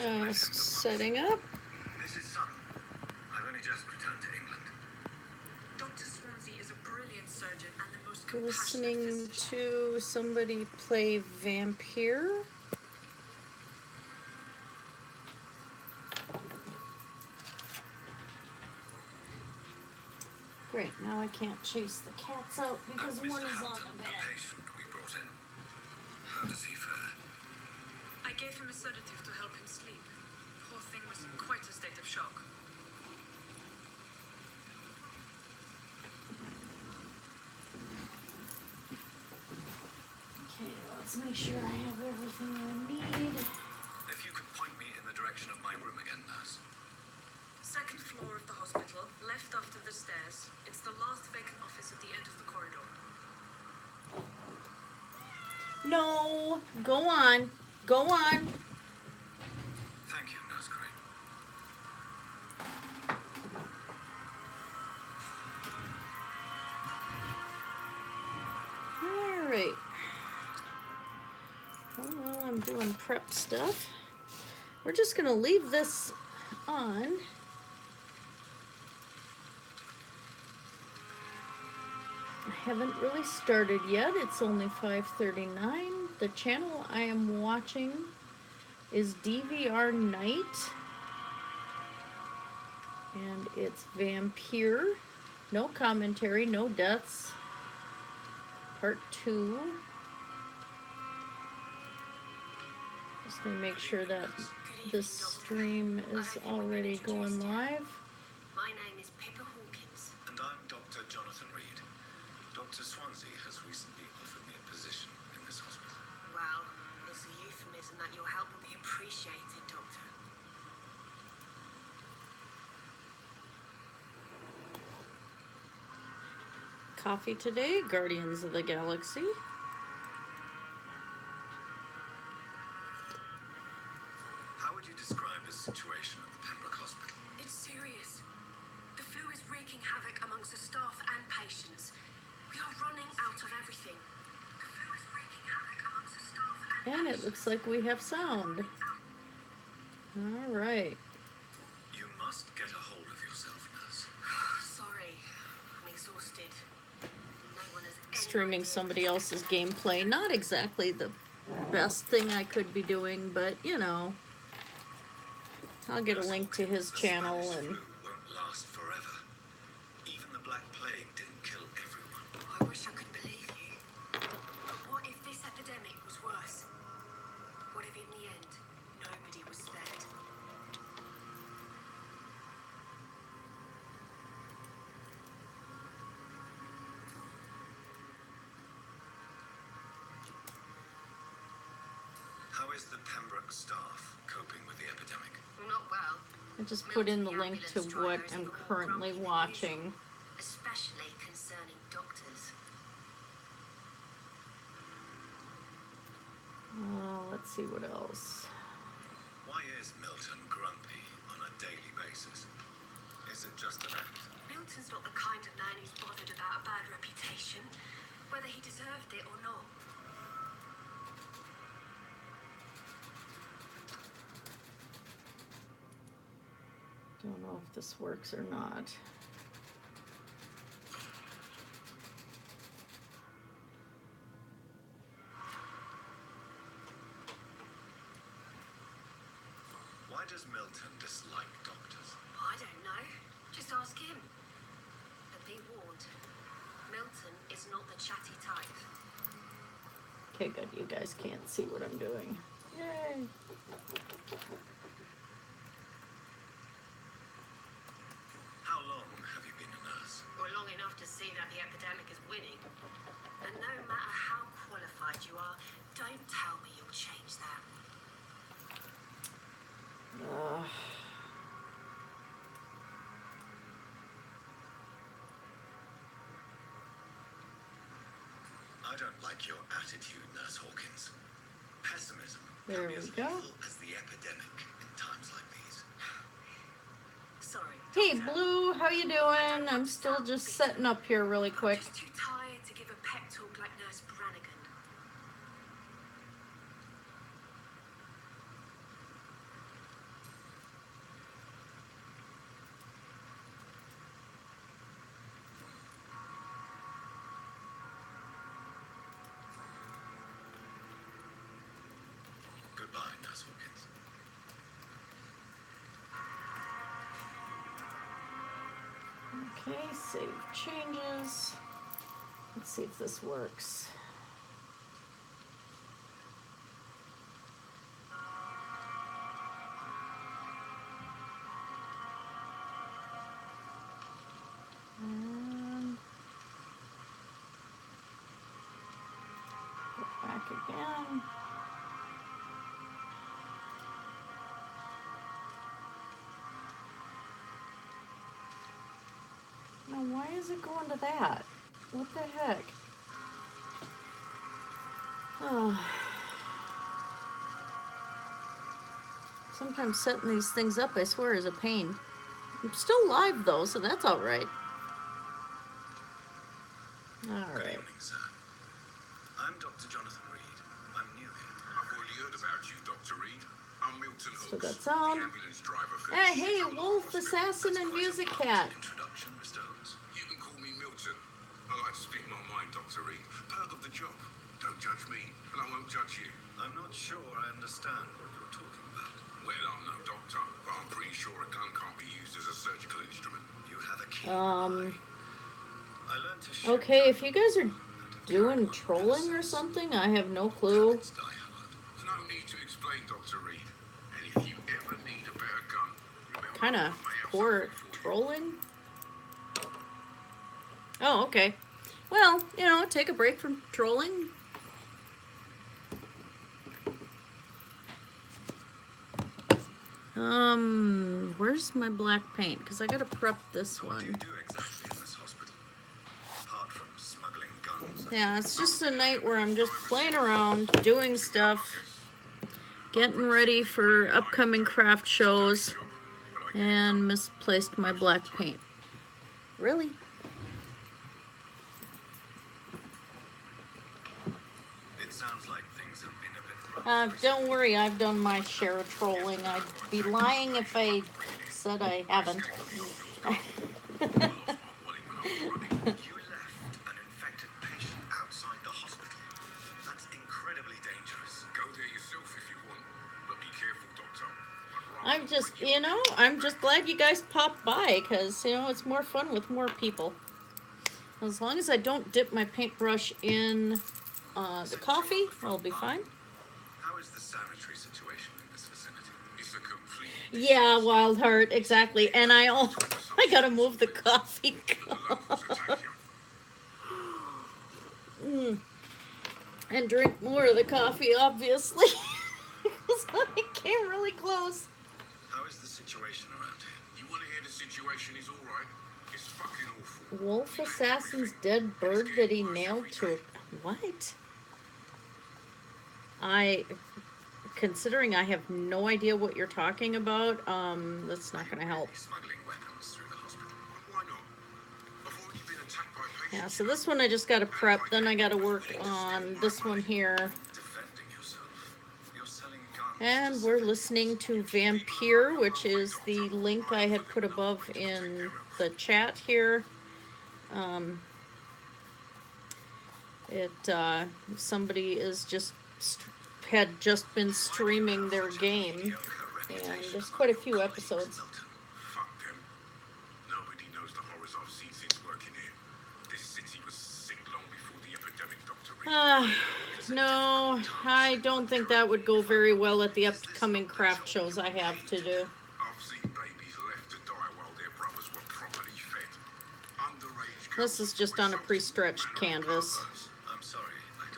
Just setting up. This is Son. I've only just returned to England. Dr. Swansea is a brilliant surgeon and the most compassionate Listening physician. to somebody play Vampire. Great, now I can't chase the cats out because Mr. one is on Hampton, the the bed. patient we brought in. How does he fare? I gave him a sedative to help him sleep. Poor thing was in quite a state of shock. Okay, let's make sure I have everything I need. If you could point me in the direction of my room again, nurse. Second floor of the hospital, left after the stairs. It's the last vacant office at the end of the corridor. No, go on. Go on. Thank you, Nurse Crane. All right. Well, I'm doing prep stuff. We're just going to leave this on. I haven't really started yet. It's only 5:39. The channel I am watching is DVR Night. And it's Vampire. No commentary, no deaths. Part 2. Just gonna make sure that this stream is already going live. My name is Pippa Hawkins. And I'm Dr. Jonathan Reed. Dr. Swansea has recently offered me a position in this hospital. Well, it's a euphemism that your help will be appreciated, Doctor. Coffee today, Guardians of the Galaxy. How would you describe the situation at the Pembroke Hospital? It's serious. The flu is wreaking havoc amongst the staff and patients. We are running out of everything. The flu is wreaking havoc amongst the staff and And it looks like we have sound. All right. You must get a hold of yourself, nurse. Sorry, I'm exhausted. No one has any Streaming idea. somebody else's gameplay. Not exactly the best thing I could be doing, but you know. I'll get a link to his The channel Spanish and flu won't last forever. Even the Black Plague didn't kill everyone. I wish I could believe you. But what if this epidemic was worse? What if in the end, nobody was spared? How is the Pembroke staff coping with the epidemic? Well, not well. I just put in the link to what I'm currently watching. Especially concerning doctors. Let's see what else. Why is Milton grumpy on a daily basis? Is it just an act? Milton's not the kind of man who's bothered about a bad reputation, whether he deserved it or not. Don't know if this works or not. Why does Milton dislike doctors? I don't know. Just ask him. But be warned, Milton is not the chatty type. Okay, good. You guys can't see what I'm doing. Yay! How long have you been a nurse? Or long enough to see that the epidemic is winning. And no matter how qualified you are, don't tell me you'll change that. I don't like your attitude, Nurse Hawkins. Pessimism There can be we as go. lethal as the epidemic in times like these. Sorry. Hey, Doctor. Blue, how you doing? I'm still just setting up here really I'm quick. just too tired to give a pep talk like Nurse Brannigan. Okay, save changes. Let's see if this works. And go back again. Now, why is it going to that? What the heck? Oh. Sometimes setting these things up, I swear, is a pain. I'm still live, though, so that's all right. All Good right. evening, sir. I'm Dr. Jonathan Reed. I'm new here. I've already heard about you, Dr. Reed. I'm Milton So Hooks, that's on. the ambulance driver for Hey, the hey, Chicago Wolf, Hospital. Assassin, and That's quite a Music blunt Cat. introduction, Mr. Hooks. You can call me Milton. I like to speak my mind, Dr. Reed. Perk of the job. Don't judge me, and I won't judge you. I'm not sure I understand what you're talking about. Well, I'm no doctor, but I'm pretty sure a gun can't be used as a surgical instrument. You have a key. I learned to shoot Okay, if you guys are and doing trolling or something, I have no clue. It's die hard. There's no need to explain, Dr. Reed. And if you ever need a better gun, remember Kind I of may have poor something for you. trolling. Oh, okay. Well, you know, take a break from trolling. Where's my black paint? Because I gotta prep this So what do you one. do exactly in this hospital? Apart from smuggling guns. Yeah, it's just a night where I'm just playing around, doing stuff, getting ready for upcoming craft shows, and misplaced my black paint. Really? It sounds like things have been a bit rough. Don't worry, I've done my share of trolling. I'd be lying if I said I haven't. You left an infected patient outside the hospital. That's incredibly dangerous. Go there yourself if you want. But be careful, Doctor. I'm just, you know, I'm just glad you guys popped by because, you know, it's more fun with more people. As long as I don't dip my paintbrush in the coffee, I'll be fine. How is the sanitary situation in this facility? It's a complete Yeah, Wild Heart, exactly. And I gotta move the coffee cup. And drink more of the coffee, obviously. Because I came really close. How is the situation around here? You want to hear the situation is all right? It's fucking awful. Wolf Assassin's dead bird that he nailed to a... What? Considering I have no idea what you're talking about, that's not gonna help. Smuggling weapons through the hospital. Why not? I've already been attacked by patients. Yeah, so this one I just gotta prep, then I gotta work on this one here. Defending yourself. You're selling guns. And we're listening to Vampire, which is the link I had put above in the chat here. Somebody is had just been streaming their game, and there's quite a few episodes. Fuck them. Nobody knows the horrors I've seen since working here. This city was sick long before the epidemic, Dr. Reed. No, I don't think that would go very well at the upcoming craft shows I have to do. I've seen babies left to die while their brothers were properly fed. Underage This is just on a pre-stretched canvas. I'm sorry.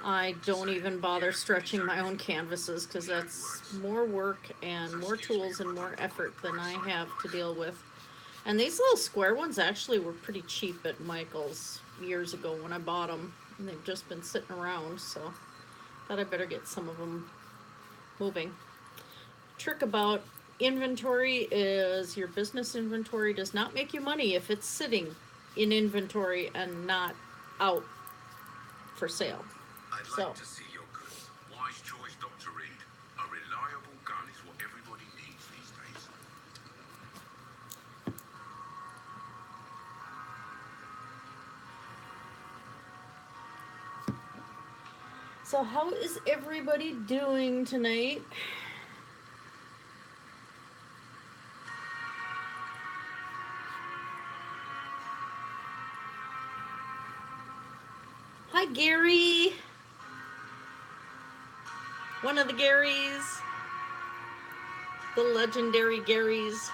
I don't even bother stretching my own canvases because that's more work and more tools and more effort than I have to deal with. And these little square ones actually were pretty cheap at Michael's years ago when I bought them. And they've just been sitting around, so thought I better get some of them moving. Trick about inventory is your business inventory does not make you money if it's sitting in inventory and not out for sale. I'd So. like to see your goods. Wise choice, Dr. Reed. A reliable gun is what everybody needs these days. So how is everybody doing tonight? Hi, Gary. One of the Garys. The legendary Garys.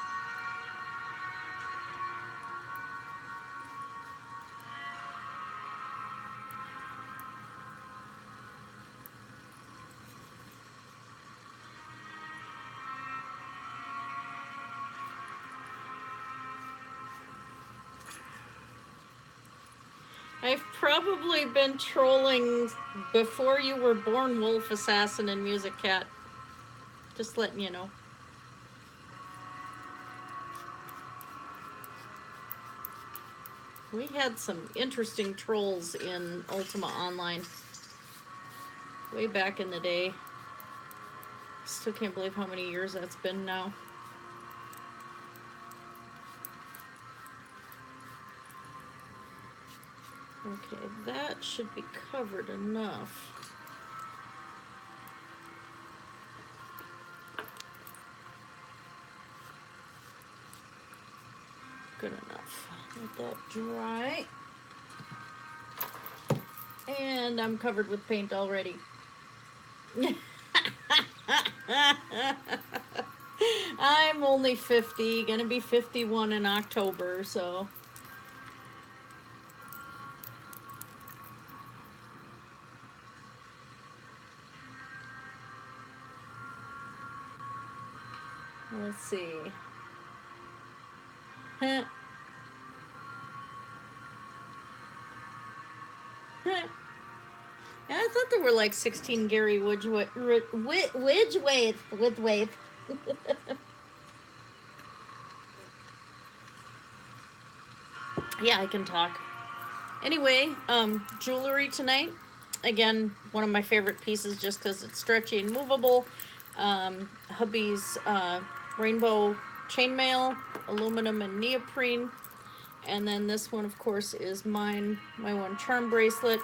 I've probably been trolling before you were born, Wolf Assassin and Music Cat. Just letting you know. We had some interesting trolls in Ultima Online way back in the day. Still can't believe how many years that's been now. Okay, that should be covered enough. Good enough. Let that dry. And I'm covered with paint already. I'm only 50, gonna be 51 in October, so. Let's see. Yeah, I thought there were like 16 Gary Widgeway with wave. Yeah, I can talk. Anyway, jewelry tonight. Again, one of my favorite pieces just because it's stretchy and movable. Hubby's rainbow chainmail, aluminum and neoprene. And then this one, of course, is mine, my one charm bracelet.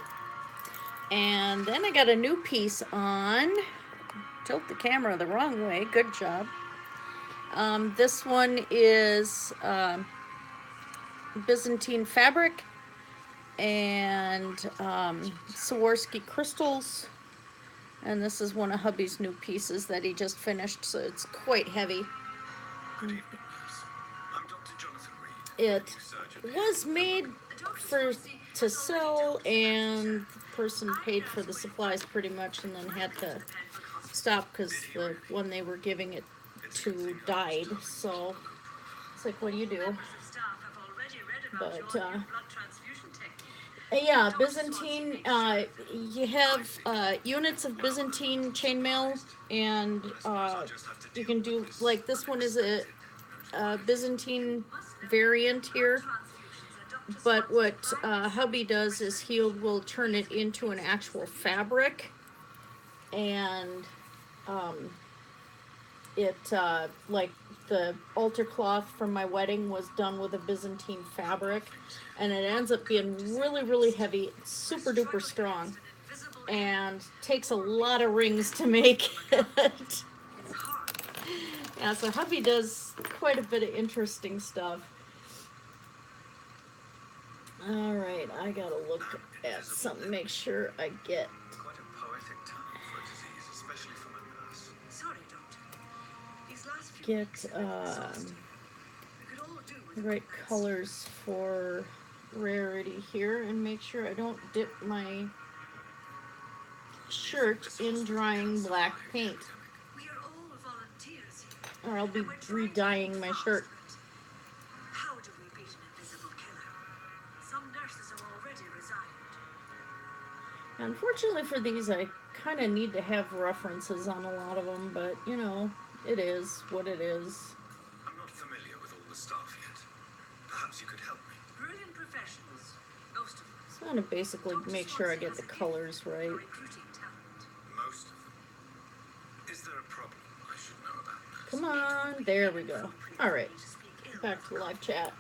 And then I got a new piece on. Tilt the camera the wrong way. Good job. This one is Byzantine fabric and Swarovski crystals. And this is one of hubby's new pieces that he just finished, so it's quite heavy. Good evening, nurse. I'm Dr. Jonathan Reed. It was made to sell, and the person paid for the supplies pretty much, and then had to stop because the one they were giving it to died. So it's like, what do you do? But yeah, Byzantine. You have units of Byzantine chainmail, and you can do like this one is a Byzantine variant here. But what hubby does is he will turn it into an actual fabric, and it like the altar cloth from my wedding was done with a Byzantine fabric, and it ends up being really, really heavy, super duper strong, and takes a lot of rings to make it. Yeah, so hubby does quite a bit of interesting stuff. All right, I gotta look at something, make sure I get. Quite a poetic time for a disease, especially from a nurse. Sorry, Doctor. These last few Get weeks have been exhausting. We could all do with the a right good night's colors for rarity here, and make sure I don't dip my shirt in drying black paint, We are all volunteers here. or I'll be And we're trying to redying make my fast, shirt. but how do we beat an invisible killer? Some nurses are already resigned. Unfortunately for these, I kind of need to have references on a lot of them, but you know, it is what it is. I'm not familiar with all the staff yet. Perhaps you could help me. Brilliant professionals, most of them. So I'm gonna basically make sure I get the colors right. For recruiting talent. Most of them. Is there a problem I should know about, nurse? Come on, there we go. All right, back to live chat.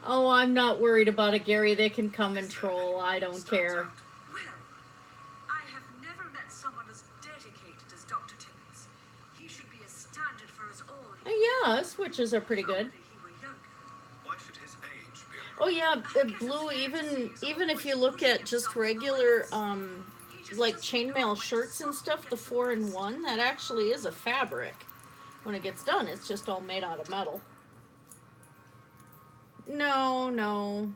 Oh, I'm not worried about it, Gary. They can come and troll. I don't care. Well, I have never met someone as dedicated as Dr. Timmons. He should be a standard for us all. Yeah, switches are pretty good. If he were younger. Why should his age be a Oh yeah, Blue. Even if you look at just regular like chainmail shirts and stuff, the 4-in-1, that actually is a fabric. When it gets done, it's just all made out of metal. No, no,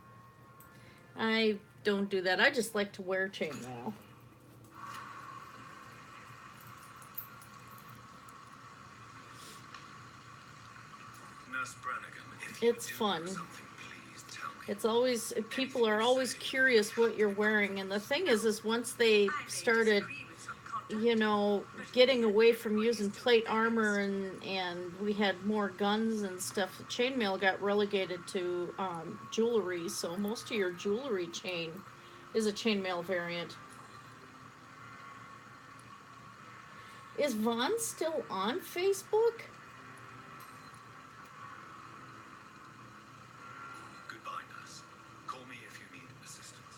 I don't do that. I just like to wear chainmail. Nurse Brannigan, if It's you do fun. something, please tell me. It's always, people are always curious what you're wearing, and the thing is once they started, you know, getting away from using plate armor and we had more guns and stuff, chainmail got relegated to jewelry, so most of your jewelry chain is a chainmail variant. Is Vaughn still on Facebook? Goodbye, nurse. Call me if you need assistance.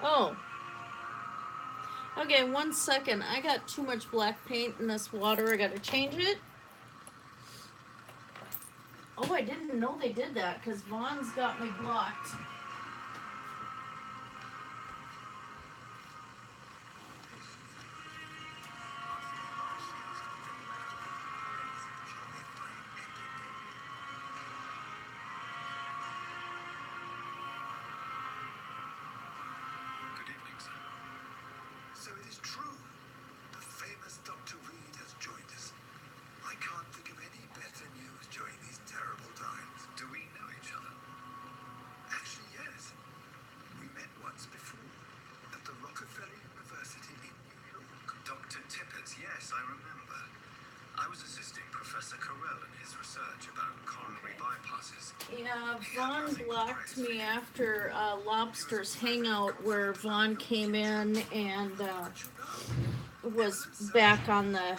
Oh. Okay, 1 second. I got too much black paint in this water. I gotta change it. Oh, I didn't know they did that because Vaughn's got me blocked. Good evening, sir. So it is true. The famous Dr. Reed has joined us. I can't think of any better news during these terrible times. Do we know each other? Actually, yes. We met once before at the Rockefeller University in New York. Dr. Tippett, yes, I remember. I was assisting Professor Carell in his research about coronary bypasses. Yeah, Vaughn blocked me after Lobster's Hangout, where Vaughn came in and was back on the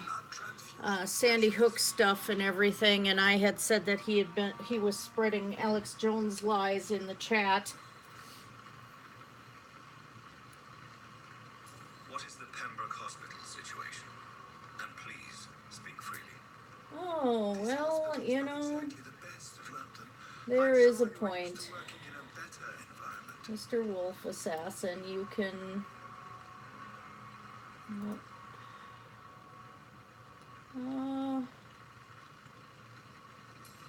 Sandy Hook stuff and everything, and I had said that he was spreading Alex Jones lies in the chat. What is the Pembroke Hospital situation? And please, speak freely. Oh, well, you know, there is a point. Mr. Wolf Assassin, you can... Nope.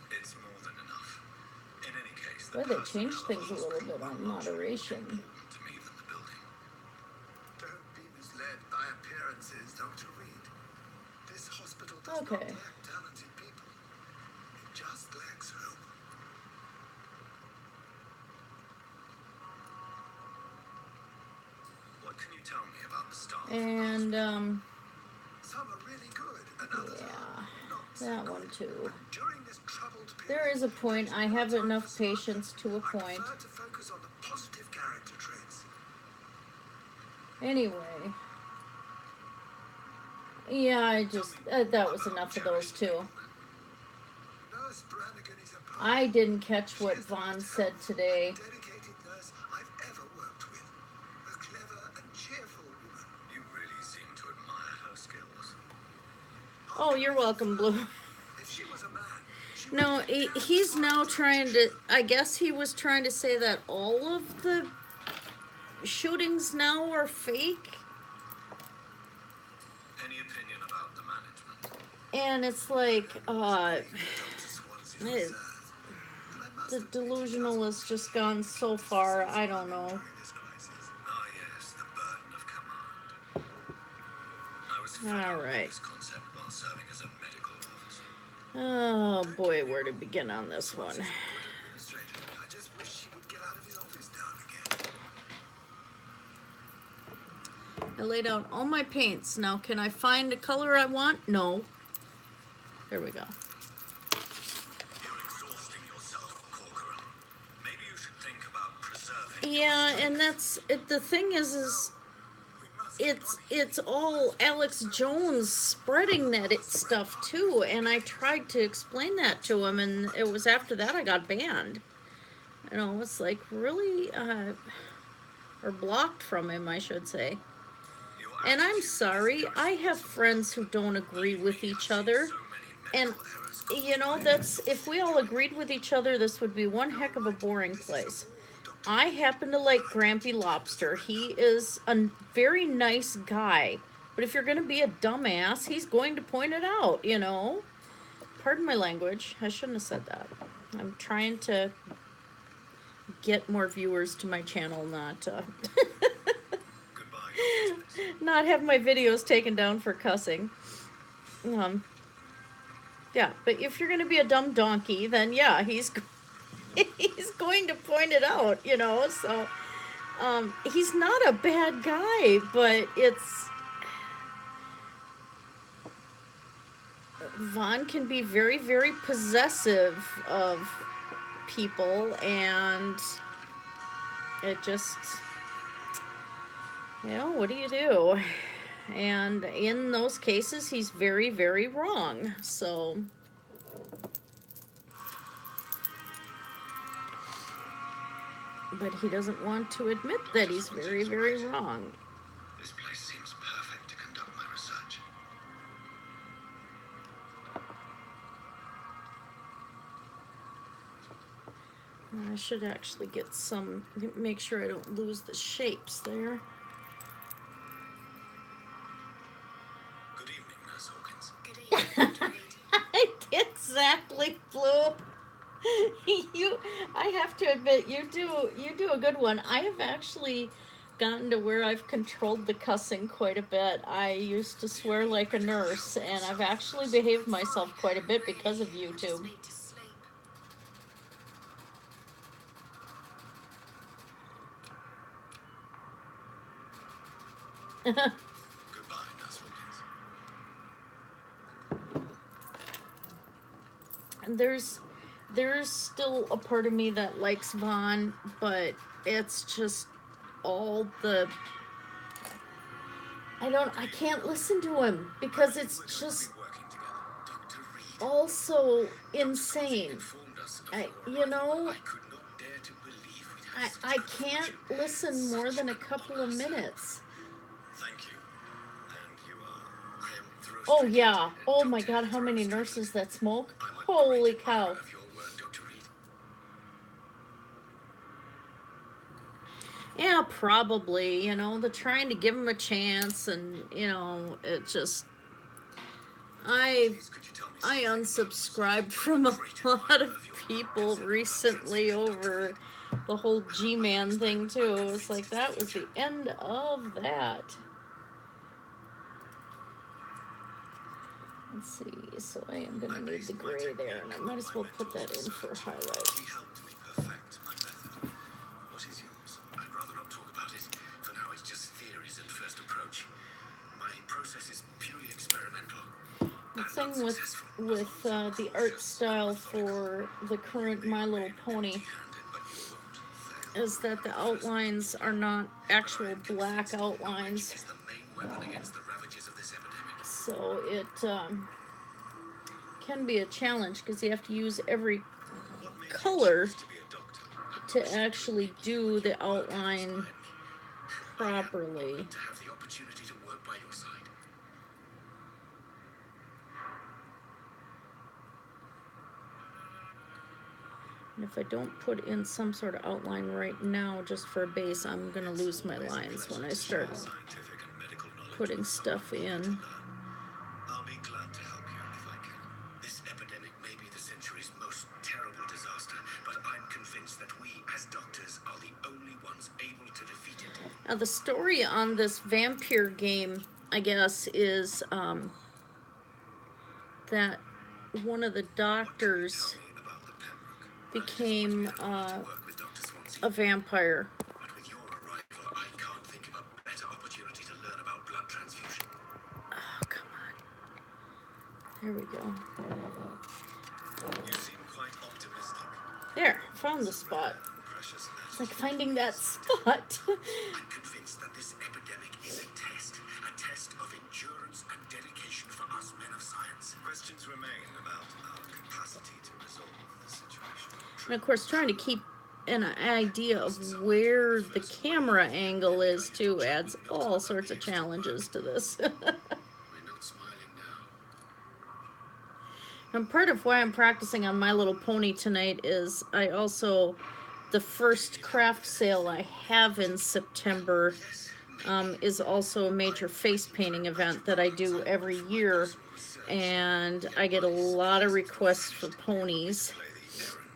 It's more than enough. In any case, Boy, they changed things a little bit on moderation. to me than the building. Don't be misled by appearances, Dr. Reed. This hospital does not Okay. lack talented people. It just lacks hope. What can you tell me about the staff? And, Some are really good, and others yeah, are not so that good. one too. During this troubled period, There is a point. I have enough patience to a I point. prefer to focus on the positive character traits. Anyway. Yeah, I just, that was enough of those two. Nurse Brannigan is a I didn't catch what Vaughn said today. dedicated nurse I've ever worked with. A clever and cheerful woman. You really seem to admire her skills. Oh, you're welcome, Blue. If she was a man, she No, he's now trying to, I guess he was trying to say that all of the shootings now are fake. Any opinion about the management? And it's like, Swansea's the reserve. But I must admit, delusional has just gone so far. I don't know. during this crisis. Ah, yes, the burden of command. I was All familiar right. with this concept while serving as a medical officer. Oh boy, where to begin on this one? Administrator, I just wish she would get out of his office now again. I laid out all my paints. Now, can I find the color I want? No. There we go. You're exhausting yourself, Corcoran. Maybe you should think about preserving. Yeah, and that's it. The thing is We must it's all Alex Jones spreading that stuff too, and I tried to explain that to him, and it was after that I got banned. You know, it's like really, or blocked from him, I should say. your And I'm attitude sorry, I have friends who don't agree with each other, And, you know, that's, if we all agreed with each other, this would be one heck of a boring place. I happen to like Grampy Lobster. He is a very nice guy. But if you're going to be a dumbass, he's going to point it out, you know? Pardon my language. I shouldn't have said that. I'm trying to get more viewers to my channel, not not have my videos taken down for cussing. Yeah, but if you're going to be a dumb donkey, then yeah, he's he's going to point it out, you know? So he's not a bad guy, but it's Vaughn can be very, very possessive of people, and it just, you know, what do you do? And in those cases, he's very, very wrong. So, but he doesn't want to admit that he's very, very wrong. This place seems perfect to conduct my research. I should actually get some, make sure I don't lose the shapes there. Good evening, Nurse Hawkins. Good evening. Exactly, Blue. I have to admit, you do a good one. I have actually gotten to where I've controlled the cussing quite a bit. I used to swear like a nurse, and I've actually behaved myself quite a bit because of YouTube. Just need to sleep. Goodbye, Nurse Hawkins. And there's still a part of me that likes Vaughn, but it's just all the, I can't listen to him because it's just all so insane. I can't listen more than a couple of minutes. Thank you. And you are, I am thrilled. Oh yeah. Oh my God, how many nurses that smoke? Holy cow. Of your work, Dr. Reed. Yeah, probably, you know, they're trying to give him a chance, and, you know, it just, I Could you tell me unsubscribed from a lot of people recently over the whole G-Man thing, too. It was like, that was the end of that. Let's see, so I am going to need the gray there, and I might as well put that in for highlight. He helped me perfect my method. What is yours? I'd rather not talk about it. For now, it's just theories and first approach. My process is purely experimental. The thing with the art style for the current My Little Pony is that the outlines are not actual black outlines, Is the main weapon against the ravages of this epidemic. so it can be a challenge because you have to use every What made color you choose to be a doctor? to actually do the outline properly. To have the opportunity to work by your side. And if I don't put in some sort of outline right now just for a base, I'm going to lose my lines when I start Scientific and medical knowledge. putting stuff in. I'll be glad to help you if I can. This epidemic may be the century's most terrible disaster, but I'm convinced that we, as doctors, are the only ones able to defeat it. Now, the story on this vampire game, I guess, is that one of the doctors Tell me about the Pembroke. became Work with Dr. Swansea. a vampire. But with your arrival, I can't think of a better opportunity to learn about blood transfusion. Oh, come on. There we go. You seem quite optimistic. There, found the spot. Precious It's like finding that spot. I'm convinced that this epidemic is a test of endurance and dedication for us men of science. Questions remain about our capacity to resolve the situation. And of course, trying to keep an idea of where the camera angle is, too, adds all sorts of challenges to this. We're not smiling now. And part of why I'm practicing on My Little Pony tonight is the first craft sale I have in September is also a major face painting event that I do every year. And I get a lot of requests for ponies.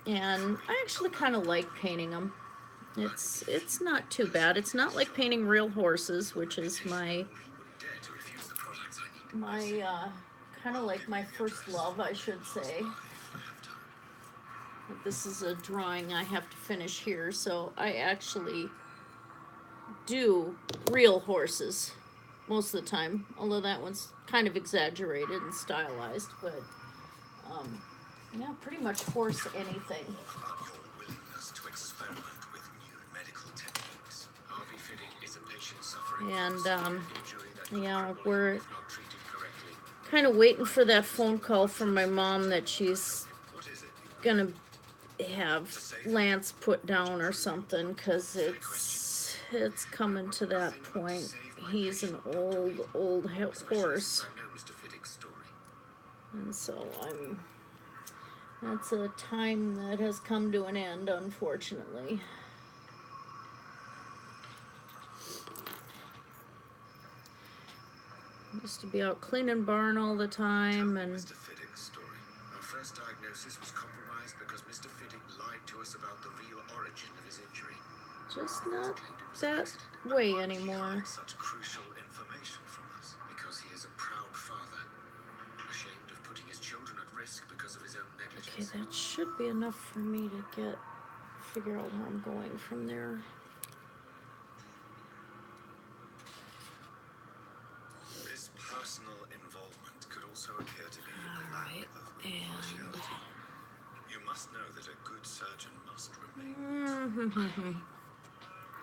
And I actually kind of like painting them. It's not too bad. It's not like painting real horses, which is my kind of like my first love, I should say. But this is a drawing I have to finish here, so I actually do real horses most of the time, although that one's kind of exaggerated and stylized, but yeah, pretty much horse anything. And yeah, we're kind of waiting for that phone call from my mom that she's gonna have Lance put down or something, because it's coming to that point. He's an old horse, and so that's a time that has come to an end, unfortunately. Used to be out cleaning barn all the time, and Mr. Fiddick's story. Our first diagnosis was compromised because Mr. Fiddick lied to us about the real origin of his injury. just not that way anymore. Such crucial information from us because he is a proud father, ashamed of putting his children at risk because of his own Okay, negligence. that should be enough for me to figure out where I'm going from there. This personal involvement could also appear to be a lack Alright, of and impartiality. You must know that a good surgeon must remain.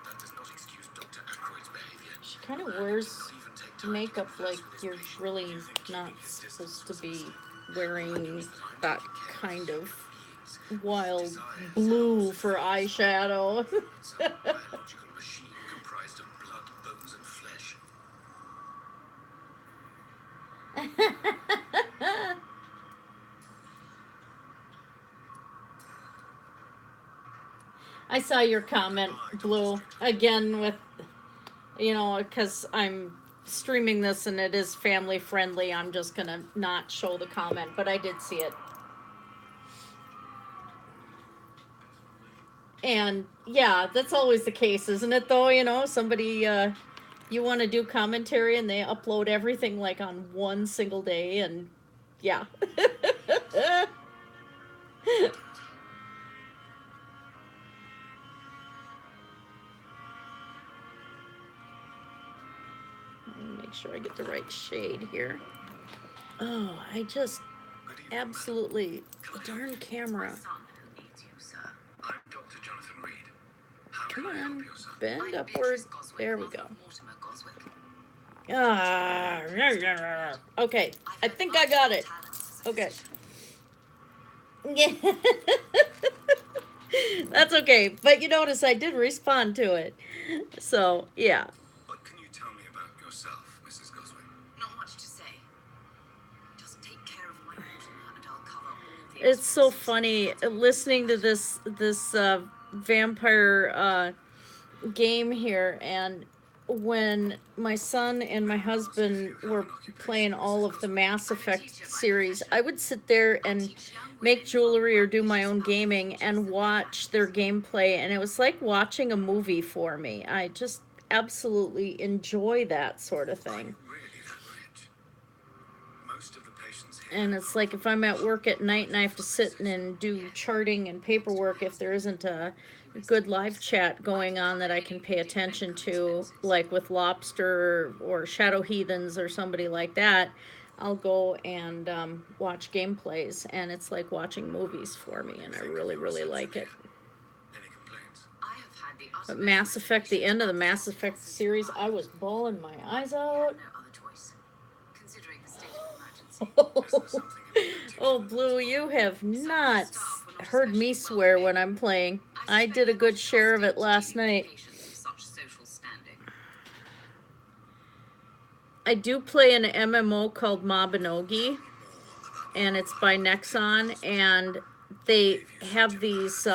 That does not excuse Dr. Aykroyd's behavior. She kind of wears makeup like you're really not supposed to be wearing that kind of wild blue for eyeshadow. It's a biological machine comprised of blood, bones, and flesh. I saw your comment, Blue, again with, because I'm streaming this and it is family friendly, I'm just gonna not show the comment, but I did see it. And yeah, that's always the case, isn't it though? Somebody, you want to do commentary and they upload everything like on one single day, and yeah. Make sure I get the right shade here. Oh, I just absolutely, the darn camera. I'm Dr. Jonathan Reed. How Come can I help on, you, sir? bend upward. There we go. Ah, okay, I think I got it. Okay. Yeah. That's okay, but you notice I did respond to it. So, yeah. What can you tell me about yourself, Mrs. Goswick? Not much to say. Just take care of my Mortimer and I'll cover all the It's so expenses. funny listening to this vampire game here, and when my son and my husband were playing all of the Mass Effect series, I would sit there and make jewelry or do my own gaming and watch their gameplay, and it was like watching a movie for me. I just absolutely enjoy that sort of thing. Really that rich. Most of the patients here And it's like if I'm at work at night and I have to sit and do charting and paperwork, if there isn't a good live chat going on that I can pay attention to, like with Lobster or Shadow Heathens or somebody like that, I'll go and watch gameplays, and it's like watching movies for me, and I really, really like it. any complaints? I have had the But Mass Effect, the end of the Mass Effect series, I was bawling my eyes out. no other choice, considering the state of emergency. Oh, Blue, you have not heard me swear when I'm playing. I did a good share of it last night. Such social standing. I do play an MMO called Mabinogi, and it's by Nexon, and they have these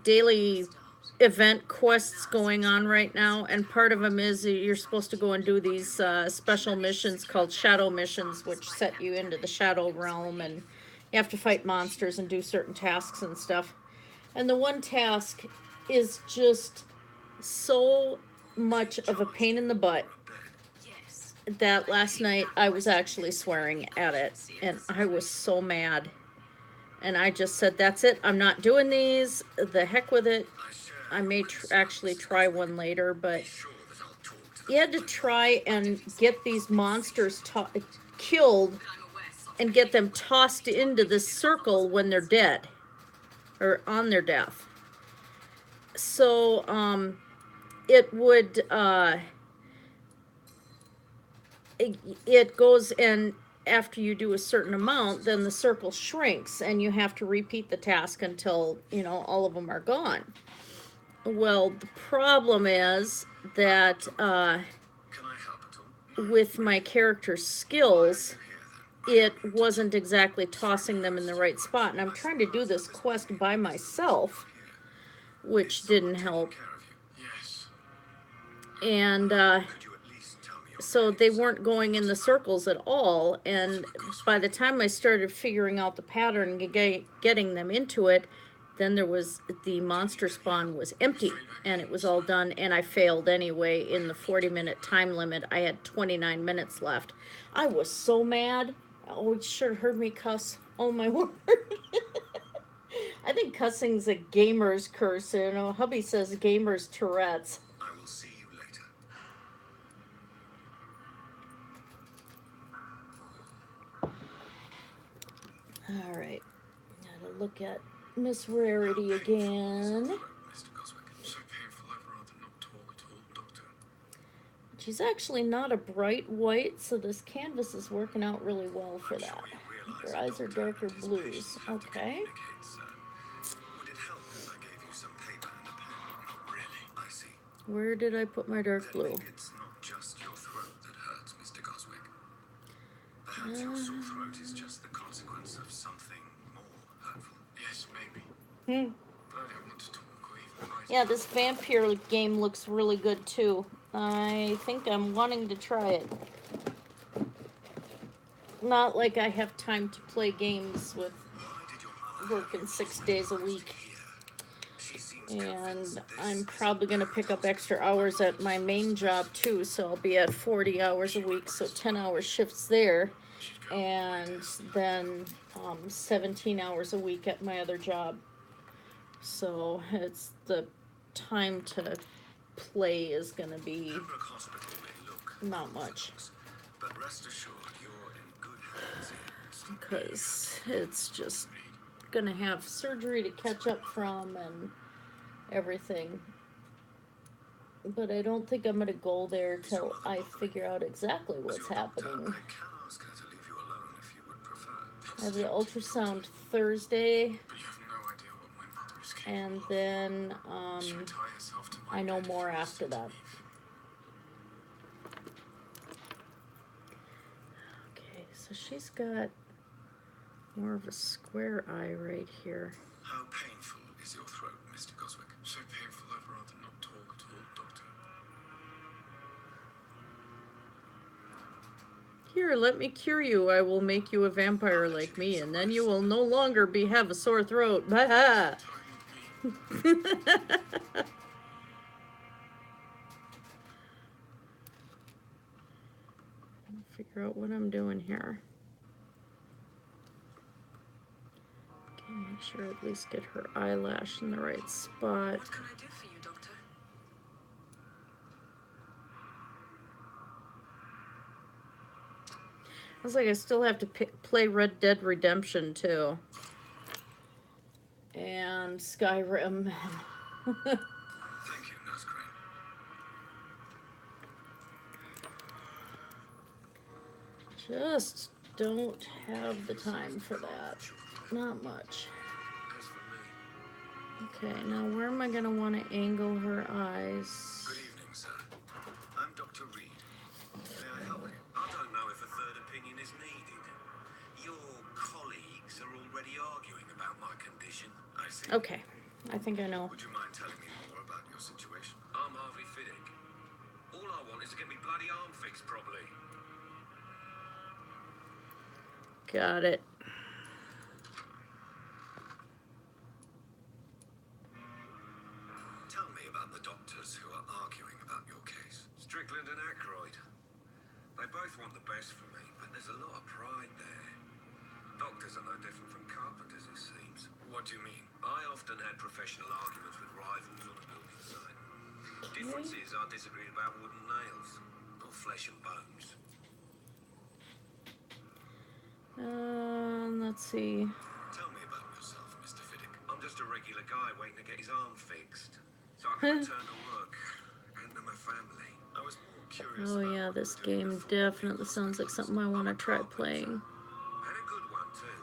daily event quests going on right now, and part of them is you're supposed to go and do these special missions called shadow missions, which set you into the shadow realm, and you have to fight monsters and do certain tasks and stuff. And the one task is just so much of a pain in the butt that last night I was actually swearing at it, and I was so mad. And I just said, that's it, I'm not doing these, the heck with it. I may actually try one later, but you had to try and get these monsters killed and get them tossed into this circle when they're dead, or on their death. So, it would, it goes, and after you do a certain amount, then the circle shrinks, and you have to repeat the task until, you know, all of them are gone. Well, the problem is that, with my character's skills, it wasn't exactly tossing them in the right spot, and I'm trying to do this quest by myself, which didn't help. And so they weren't going in the circles at all, and by the time I started figuring out the pattern and getting them into it, then the monster spawn was empty, and it was all done, and I failed anyway in the 40-minute time limit. I had 29 minutes left. I was so mad. Oh, you should have heard me cuss. Oh my word. I think cussing's a gamer's curse. You know, hubby says gamer's Tourette's. I will see you later. All right. Gotta look at Miss Rarity again. Mr. Goswick. So painful, I'd rather not talk at all, Doctor. She's actually not a bright white, so this canvas is working out really well for that. Her eyes are darker blues. Okay. Would it help if I gave you some paper and a pen? Not really. I see. Where did I put my dark blue? Maybe it's not just your throat that hurts, Mr. Goswick. Perhaps your sore throat is just the consequence of something more hurtful. Yes, maybe. But I don't want to talk or even write. Yeah, this vampire game looks really good too. I think I'm wanting to try it. Not like I have time to play games with working 6 days a week. And I'm probably going to pick up extra hours at my main job too, so I'll be at 40 hours a week, so 10-hour shifts there. And then 17 hours a week at my other job. So it's the time to play is going to be not much. But rest assured, you're in good hands here. Because it's just going to have surgery to catch up from and everything. But I don't think I'm going to go there till I figure out exactly what's happening. I can ask her to leave you alone if you would prefer. I have the ultrasound Thursday, But you have no idea what my mother is capable and of. then She would tie herself to my I know bed more if I after said to that. leave. Okay, so she's got more of a square eye right here. How painful is your throat, Mr. Goswick? So painful, I'd rather not talk at all, Doctor. Here, let me cure you. I will make you a vampire like me, and then you will no longer have a sore throat. Bah! Time with me. Figure out what I'm doing here. Okay, make sure I at least get her eyelash in the right spot. What can I do for you, Doctor? I was like, I still have to play Red Dead Redemption too. And Skyrim. Thank you, Nurse Crane. Just don't have the time for that. Not much. As for me, Okay, now where am I going to want to angle her eyes? good evening, sir. I'm Dr. Reed. May I help you? I don't know if a third opinion is needed. colleagues are already arguing about my condition. I see. Okay, I think I know. Would you mind telling me more about your situation? I'm Harvey Fiddick. All I want is to get me bloody arm fixed properly. Got it. Tell me about the doctors who are arguing about your case. Strickland and Aykroyd. They both want the best for me, but there's a lot of pride there. Doctors are no different from carpenters, it seems. What do you mean? I often had professional arguments with rivals on the building site. Difference is I disagreed about wooden nails, or flesh and bones. Let's see. Tell me about yourself, Mr. Fiddick. I'm just a regular guy waiting to get his arm fixed, so I can return to work and to my family. I was more curious. Oh yeah, this game definitely sounds like something I want to try playing. And a good one too.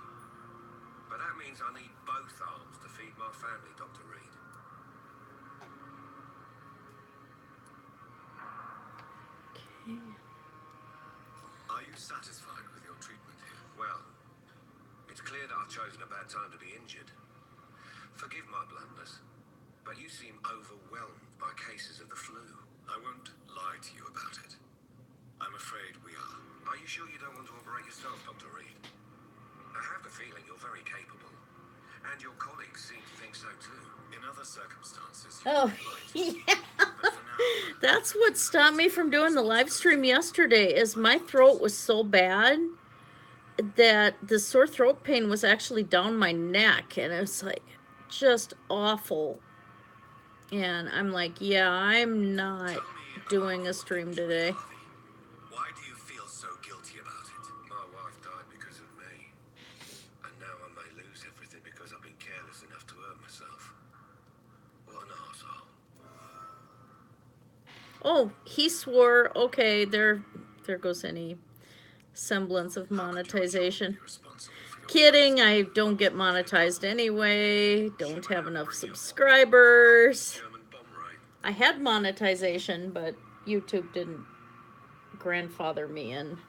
But that means I need both arms to feed my family, Dr. Reed. Okay. Are you satisfied with your treatment here? Well, it's clear that I've chosen a bad time to be injured. Forgive my bluntness, but you seem overwhelmed by cases of the flu. I won't lie to you about it. I'm afraid we are. Are you sure you don't want to operate yourself, Dr. Reed? I have the feeling you're very capable, and your colleagues seem to think so too. In other circumstances, Oh, yeah. That's what stopped me from doing the live stream yesterday, is my throat was so bad that the sore throat pain was actually down my neck, and it was like just awful. And I'm like, yeah, I'm not doing a stream today. Why do you feel so guilty about it? My wife died because of me. And now I may lose everything because I've been careless enough to hurt myself. What an arsehole. Oh, he swore. Okay, there goes any semblance of monetization. Kidding, I don't get monetized anyway. Don't have enough subscribers. I had monetization, but YouTube didn't grandfather me in.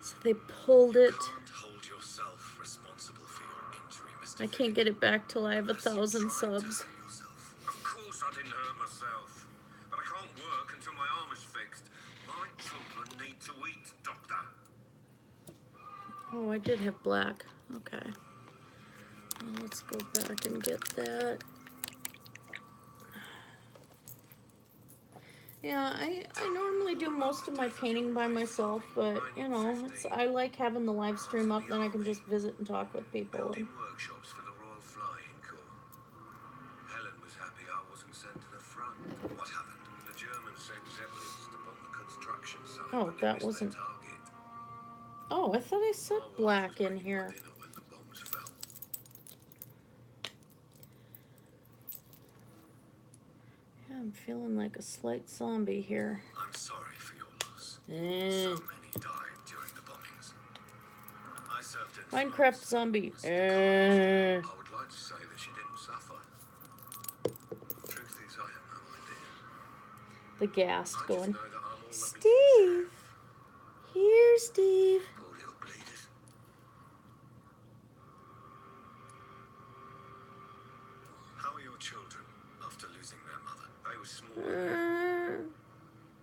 So they pulled it. I can't get it back till I have 1,000 subs. Of course I didn't hurt myself. But I can't work until my arm is fixed. My children need to eat, Doctor. Oh, I did have black. Okay. Well, let's go back and get that. Yeah, I normally do most of my painting by myself, but, you know, I like having the live stream up, then I can just visit and talk with people. Building workshops for the Royal Flying Corps. Helen was happy I wasn't sent to the front. What happened? The Germans sent Zeppelins upon the construction site. Oh, but they that missed their wasn't... target. Oh, I thought I said black in here. When the bombs fell. Yeah, I'm feeling like a slight zombie here. I'm sorry for your loss. So Eh. many died during the bombings. I served in Minecraft France. zombie. I would like to say that she didn't suffer. Truth is, I have no idea. The gas I just going. know that I'm all Steve! Here, Steve. Poor little bleeders. How are your children after losing their mother? They were small.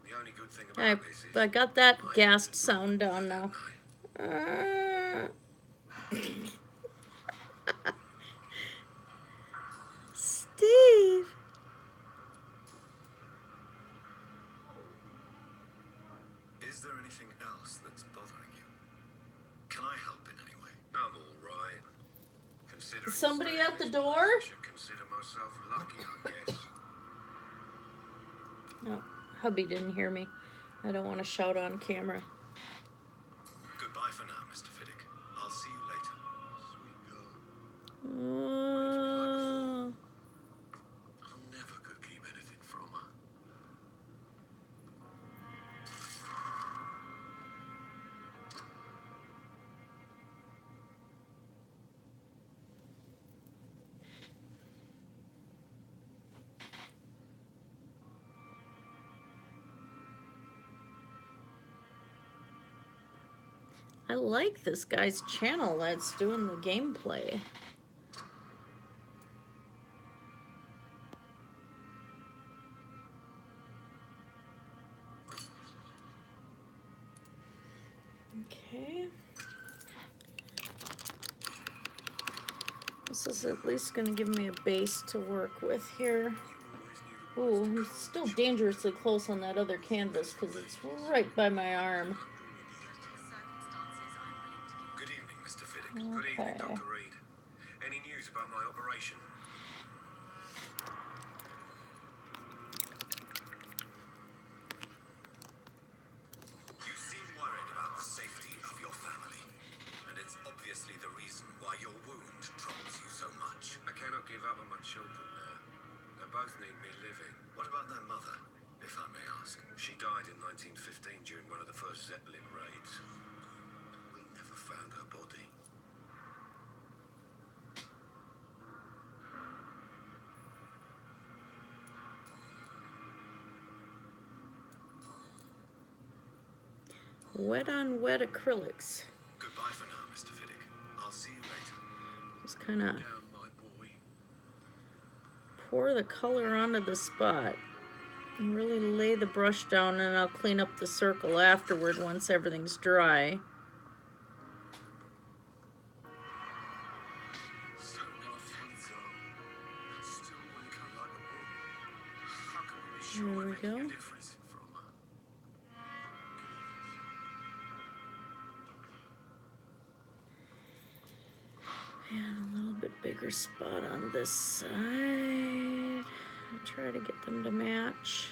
The only good thing about this is I got that gassed sound down now. Steve! Is there anything else that's bothering you? Can I help in any way? I'm all right. Considering Is somebody it's at the I door? should consider myself lucky, I guess. No, hubby didn't hear me. I don't want to shout on camera. Goodbye for now, Mr. Fiddick. I'll see you later. Sweet girl. I never could keep anything from her. I like this guy's channel that's doing the gameplay. Okay. This is at least going to give me a base to work with here. Ooh, I'm still dangerously close on that other canvas because it's right by my arm. Good evening, Mr. Fiddick. Good evening, Dr. Reed. Any news about my operation? You seem worried about the safety of your family, and it's obviously the reason why your wound troubles you so much. I cannot give up on my children now. They both need me living. What about their mother, if I may ask? She died in 1915 during one of the first Zeppelin raids. We never found her body. Wet on wet acrylics. Goodbye for now, Mr. Fiddick. I'll see you later. Just kind of Down, my boy. pour the color onto the spot and really lay the brush down, and I'll clean up the circle afterward once everything's dry. There we go. And a little bit bigger spot on this side. I'll try to get them to match.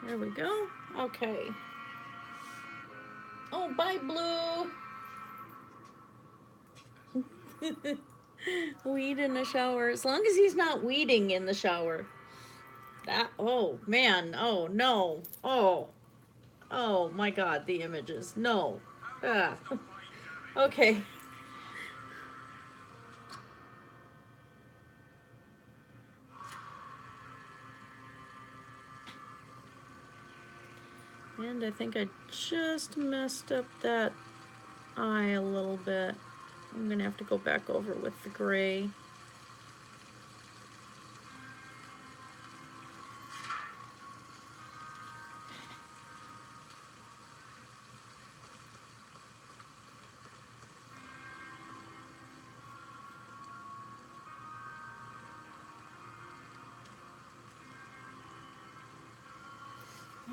There we go. Okay. Oh, bye, Blue. Weed in the shower. As long as he's not weeding in the shower. That, oh, man. Oh, no. Oh. Oh, my God, the images. No. Ah. Okay. And I think I just messed up that eye a little bit. I'm gonna have to go back over with the gray.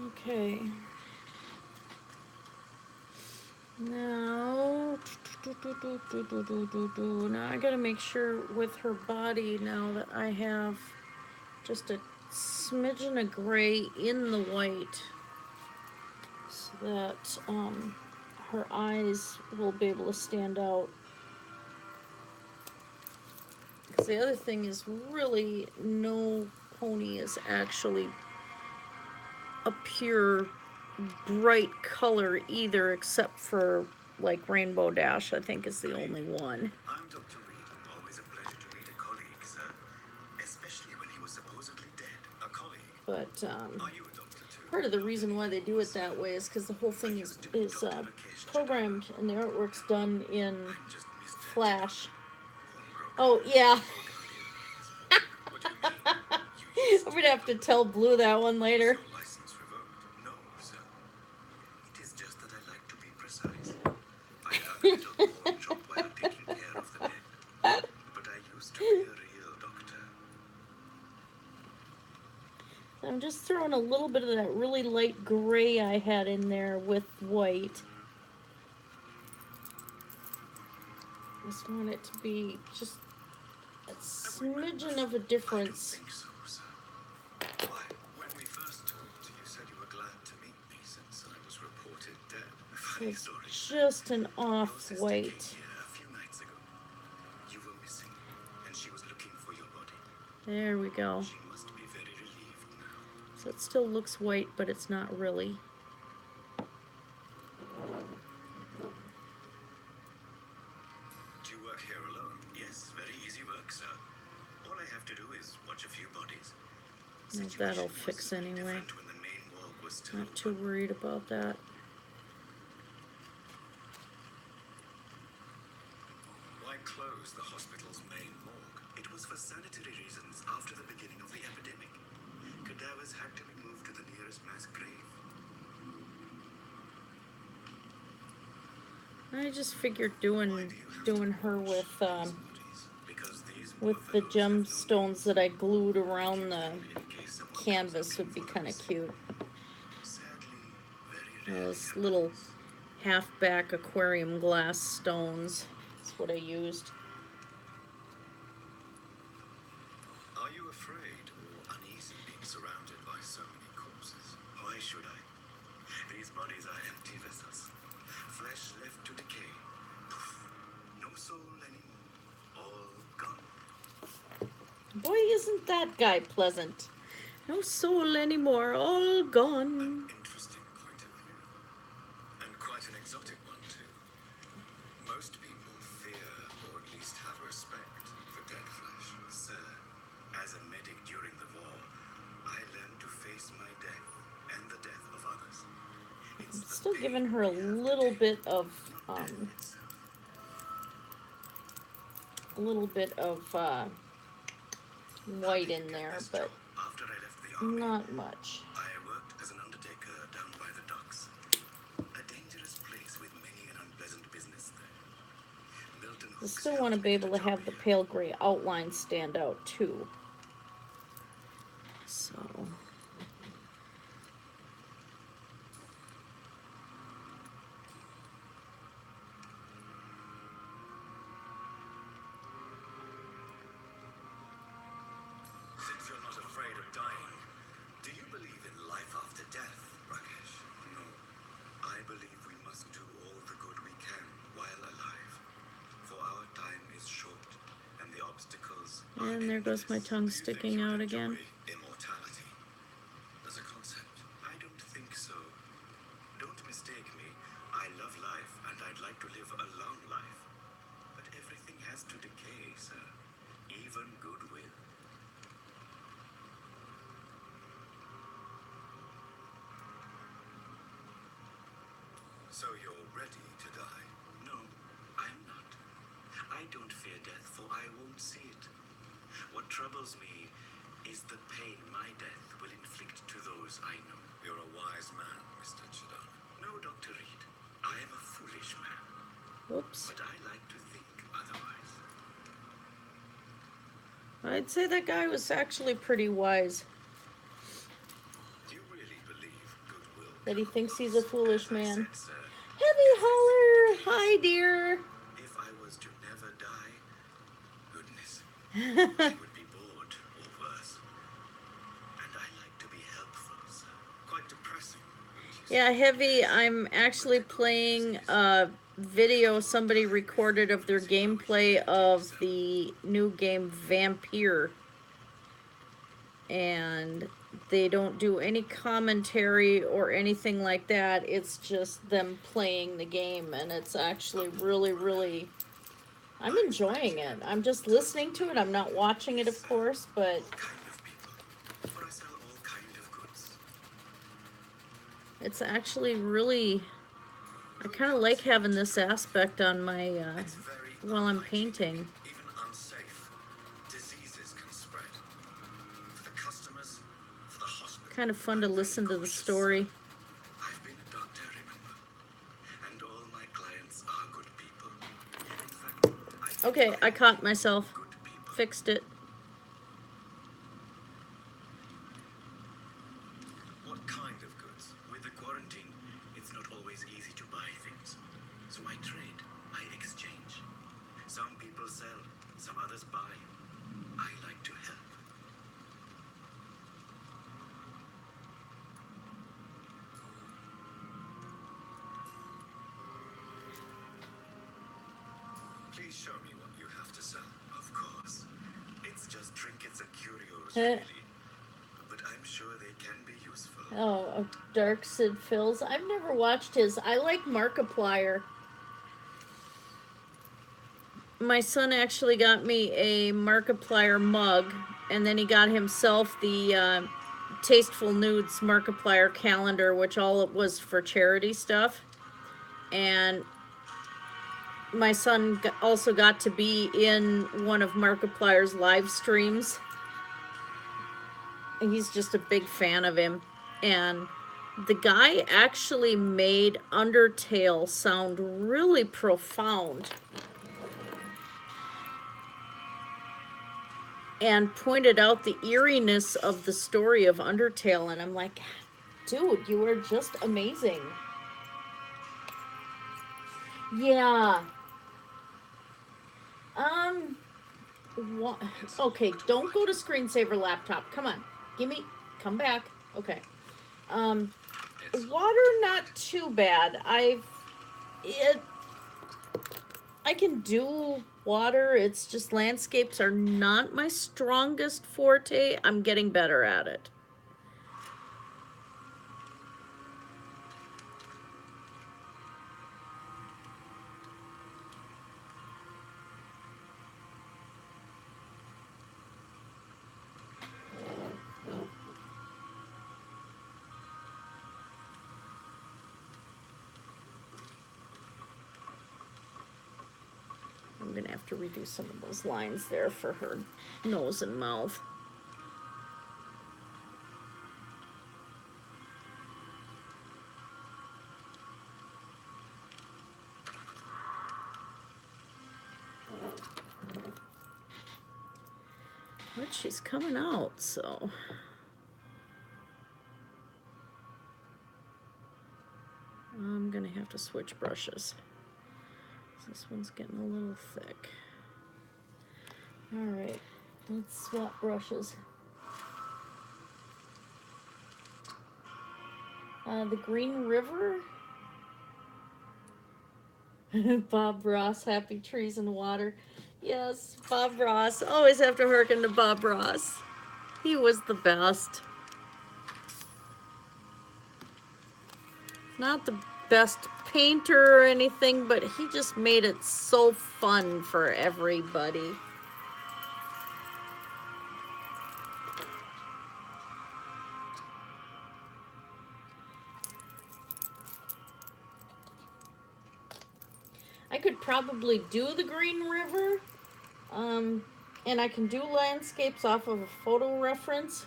Okay. Now I gotta make sure with her body now that I have just a smidgen of gray in the white so that her eyes will be able to stand out. Because the other thing is really no pony is actually a pure bright color either, except for like Rainbow Dash, I think is the only one. I'm Dr. Reed. Always a pleasure to meet a colleague, sir. Especially when he was supposedly dead. A colleague. But Are you a doctor too? part of the reason why they do it that way is because the whole thing is programmed and the artwork's done in Just missed that. Flash. Oh yeah. What do you mean? I'm gonna have to tell Blue that one later. Your license revoked? No, sir. It is just that I like to be precise. I have a little more job while taking care of the dead. But I used to be a real doctor. I'm just throwing a little bit of that really light gray I had in there with white. Just want it to be just a smidgen of a difference. I don't think so, sir. Why, when we first talked, you said you were glad to meet me since I was reported dead. Funny It's story. just an off Closest white. came here a few nights ago. You were missing, and she was looking for your body. There we go. She must be very relieved now. So it still looks white, but it's not really. Do you work here alone? Yes, very easy work, sir. All I have to do is watch a few bodies. Well, that'll fix anyway. Different when the main wall was still Not too worried about that. closed the hospital's main morgue, it was for sanitary reasons after the beginning of the epidemic. Cadavers had to be moved to the nearest mass grave. I just figured doing her with Because these the gemstones that I glued around the canvas would be kind of cute. sadly very rare. Those little half-back aquarium glass stones. That's what I used. Are you afraid or uneasy being surrounded by so many corpses? Why should I? These bodies are empty vessels. Flesh left to decay. Poof. No soul anymore. All gone. Boy, isn't that guy pleasant. No soul anymore, all gone. Interesting point of view. And quite an exotic one, too. Most people fear, or at least have respect, for dead flesh. Sir, as a medic during the war, I learned to face my death and the death of others. It's I'm the still pain giving her a we have to little take, bit of not death itself. white in there, but After I left the army, not much. I worked as an undertaker down by the docks. A dangerous place with many an unpleasant business there. Milton I Hooks still want to helped be me able to get a have job the here. pale gray outline stand out too. So, Since you're not afraid of dying, do you believe in life after death, Rakesh? No. I believe we must do all the good we can while alive. For our time is short, and the obstacles are and there goes my endless. tongue Do you think sticking you'll out again. enjoy immortality as a concept? I don't think so. Don't mistake me. I love life, and I'd like to live a long life. But everything has to decay, sir. Even goodwill. So you're ready to die? No, I'm not. I don't fear death, for I won't see it. What troubles me is the pain my death will inflict to those I know. You're a wise man, Mr. Chidon. No, Dr. Reed. I am a foolish man, Whoops. but I like to think otherwise. I'd say that guy was actually pretty wise. Do you really believe goodwill That he comes? thinks he's a foolish As I man. said, sir, Heavy holler! Hi, dear! if I was to never die, goodness, I would be bored or worse. And I like to be helpful, sir. Quite depressing, wouldn't you say? Yeah, Heavy, I'm actually playing a video somebody recorded of their gameplay of the new game Vampire. And they don't do any commentary or anything like that. It's just them playing the game, and it's actually really, really... I'm enjoying it. I'm just listening to it. I'm not watching it, of course, but All kind of people. For I sell all kind of goods. it's actually really... I kind of like having this aspect on my, It's very while I'm unhygienic, painting. even unsafe. Diseases can spread. For the customers, for the hospital. Kind of fun to I'm very listen to the cautious. story. I've been a doctor, remember? And all my clients are good people. In fact, I Okay, I caught myself. good people. Fixed it. What kind of goods? With the quarantine, it's not always easy to buy things. So I trade, I exchange. Some people sell, some others buy. I like to help. Please show me what you have to sell. Of course. It's just trinkets and curios, really. But I'm sure they can be useful. Oh, Dark Sid Fills. I've never watched his. I like Markiplier. My son actually got me a Markiplier mug, and then he got himself the Tasteful Nudes Markiplier calendar, which all it was for charity stuff. And my son also got to be in one of Markiplier's live streams. He's just a big fan of him. And the guy actually made Undertale sound really profound. And pointed out the eeriness of the story of Undertale. And I'm like, dude, you are just amazing. Yeah. What? Okay, don't go to screensaver laptop. Come on. Come back. Okay. Water, not too bad. I can do water. It's just landscapes are not my strongest forte. I'm getting better at it. I'm gonna have to redo some of those lines there for her nose and mouth. But she's coming out, so. I'm gonna have to switch brushes. This one's getting a little thick. All right, let's swap brushes. The Green River. Bob Ross, Happy Trees and Water. Yes, Bob Ross. Always have to hearken to Bob Ross. He was the best. Not the best painter or anything, but he just made it so fun for everybody. I could probably do the Green River, and I can do landscapes off of a photo reference,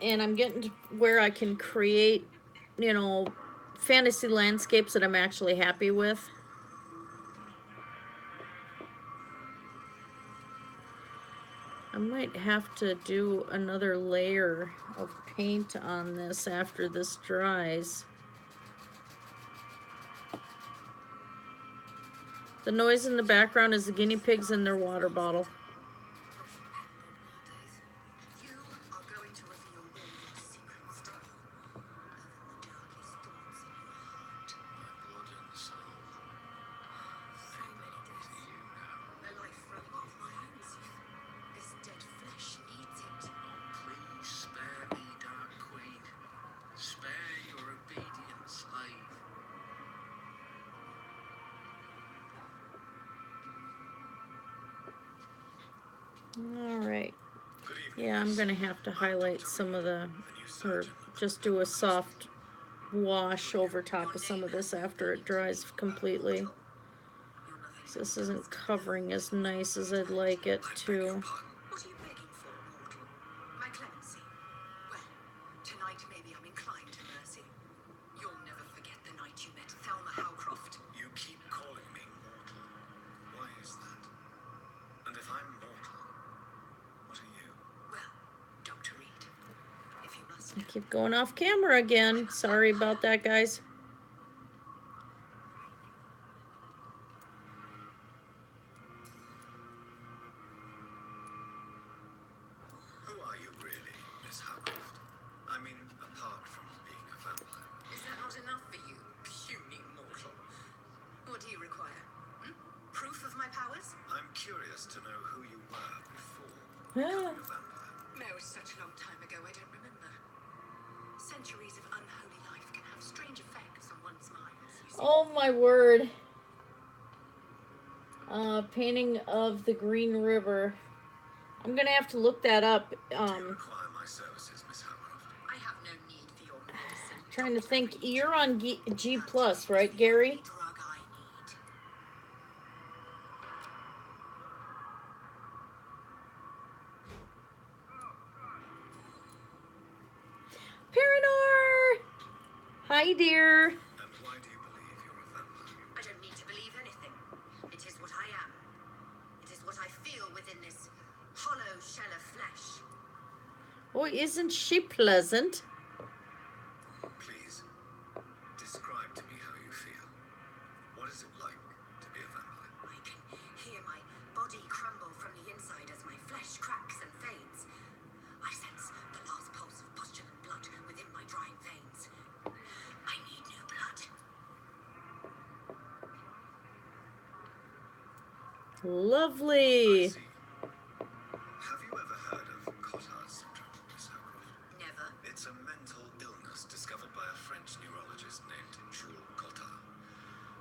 and I'm getting to where I can create, you know, fantasy landscapes that I'm actually happy with. I might have to do another layer of paint on this after this dries. The noise in the background is the guinea pigs in their water bottle. You are going to reveal all your secrets to me, even the darkest thoughts in your heart. My blood and soul. So many deaths. A life running off my hands. This dead flesh needs it. Oh, please spare me, Dark Queen. Spare your obedient slave. All right. Yeah, I'm gonna have to highlight some of the, or just do a soft wash over top of some of this after it dries completely. So this isn't covering as nice as I'd like it to. What are you begging for, mortal? My clemency? Well, tonight maybe I'm inclined to mercy. You'll never forget the night you met Thelma Howcroft. You keep calling me mortal. Why is that? And if I'm mortal, what are you? Well, Dr. Reed, if you must I know. keep going off camera again. Sorry about that, guys. Who are you really, Miss Howcroft? I mean, apart from being a vampire. Is that not enough for you, puny mortal? What do you require? Proof of my powers? I'm curious to know who you were before Yeah. becoming a vampire. No, it's such a long time ago, I don't remember. Centuries of unholy life can have strange effects on one's minds, you see. Oh my word. Painting of the Green River. I'm gonna have to look that up. Do you require my services, Miss Howcroft? I have no need for your medicine. Trying to think. You're on G Plus, right, Gary? Drug I need. Hi, dear. And why do you believe you're a vampire? I don't need to believe anything. It is what I am. It is what I feel within this hollow shell of flesh. Oh, isn't she pleasant? Please, describe to me how you feel. What is it like to be a vampire? I can hear my body crumble from the inside as my flesh cracks and fades. I sense the last pulse of postulant blood within my drying veins. I need new blood. Lovely. See. Have you ever heard of Cotard syndrome, Miss Howcroft? Never. It's a mental illness discovered by a French neurologist named Jules Cotard.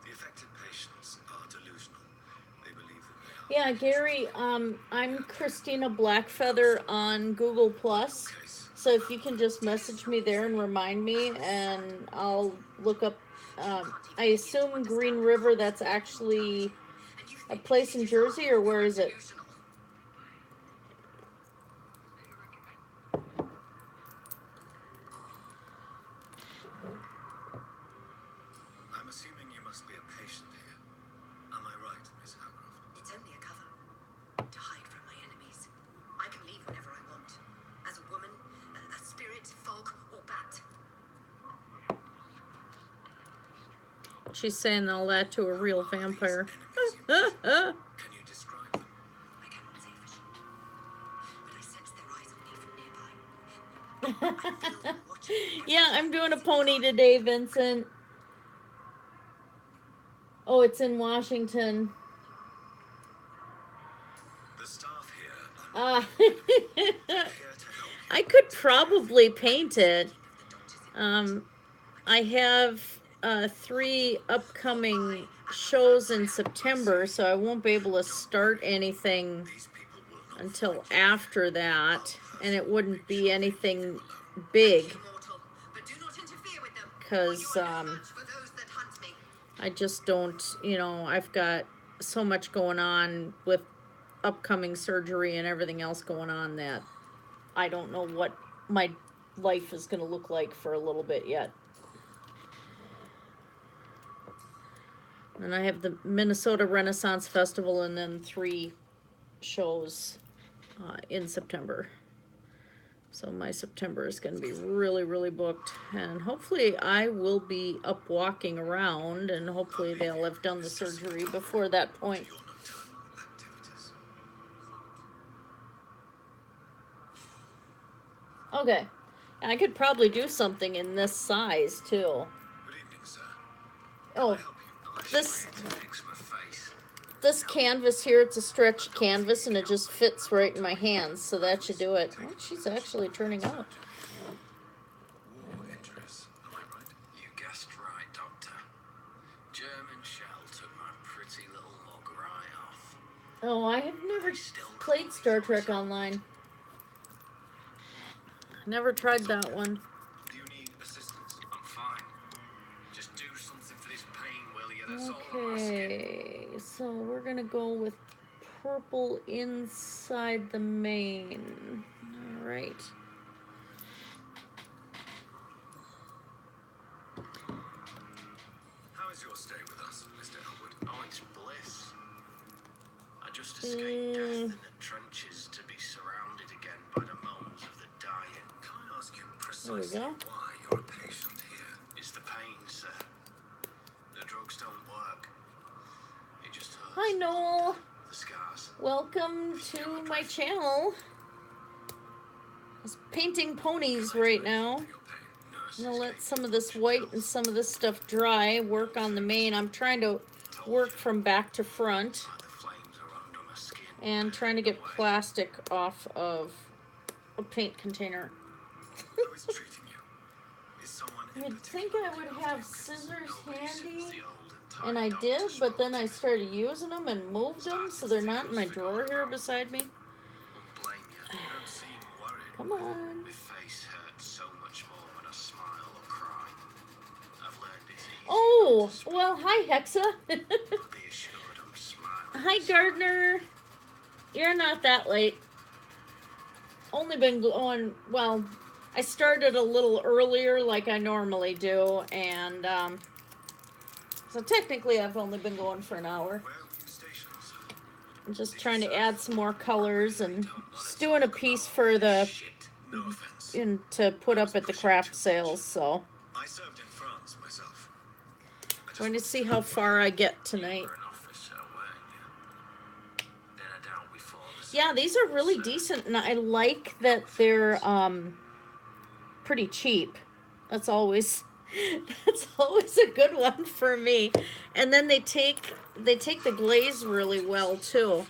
The affected patients are delusional. They believe that they are. Yeah, Gary, I'm Christina Blackfeather on Google Plus. So if you can just message me there and remind me, and I'll look up. I assume Green River. That's actually a place in Jersey, or where is it? I'm assuming you must be a patient here. Am I right, Miss Howcroft? It's only a cover. To hide from my enemies. I can leave whenever I want. As a woman, a spirit, fog, or bat. She's saying all that to a real vampire. Can you describe them? I cannot say for sure. But I sense their eyes on me from nearby. I feel them watching me. Yeah, I'm doing a pony today, Vincent. Oh, it's in Washington. The staff here Ah. here to help I could probably paint it. I have 3 upcoming shows in September, so I won't be able to start anything these people will not until after that, and it wouldn't be anything big Immortal, but do not interfere with them. because You are no match for those that hunt me. I just don't, I've got so much going on with upcoming surgery and everything else going on that I don't know what my life is going to look like for a little bit yet. And I have the Minnesota Renaissance Festival and then 3 shows in September. So my September is going to be really, really booked. And hopefully I will be up walking around, and hopefully they'll have done the surgery before that point. your nocturnal activities. Okay. I could probably do something in this size, too. Good evening, sir. Oh, Help you. this Fix my face. this canvas here, it's a stretched canvas, and it just fits right in my hands, so that should do it. Oh, she's actually turning out. War injuries. Am I right? You guessed right, Doctor. German shell took my pretty little mug right off. Oh, I have never played Star Trek Online. Never tried that one. Do you need assistance? I'm fine. Just do something for this pain, will you? That's all I'm asking. Okay, so we're gonna go with purple inside the mane. Alright. How is your stay with us, Mr. Elwood? Oh, it's bliss. I just escaped death in the trenches to be surrounded again by the moans of the dying. Can I ask you There we precisely go. why you're a patient here? It's the pain, sir. The drugs don't work. It just hurts. Hi, Noel. The scars. Welcome to my channel. I was painting ponies right now. Your pain. I'm gonna let some of this white and some of this stuff dry, work on the mane. I'm trying to work from back to front Like the flames are under my skin. and trying to get plastic off of a paint container. Who is treating you? Is someone in You'd think particular I would looking have after you? scissors Nobody since handy, the old and and I tired did, doctors but then I spoke. started using them and moved them, so they're not in my drawer here beside me. Won't blame you. You don't seem worried. Come on. My face hurts so much more when I smile or cry. I've learned it's easy. Oh, not to speak. well, hi, Hexa. Be assured I'm smiling. Hi, Gardner. You're not that late. Only been going, well, I started a little earlier like I normally do, and so technically I've only been going for an hour. I'm just trying to add some more colors and just doing a piece for the to put up at the craft sales, so I served in France myself. going to see how far I get tonight. An officer, weren't you? Then I doubt we fought the Yeah, these are really decent, and I like that they're pretty cheap. That's always a good one for me. And then they take the glaze really well too.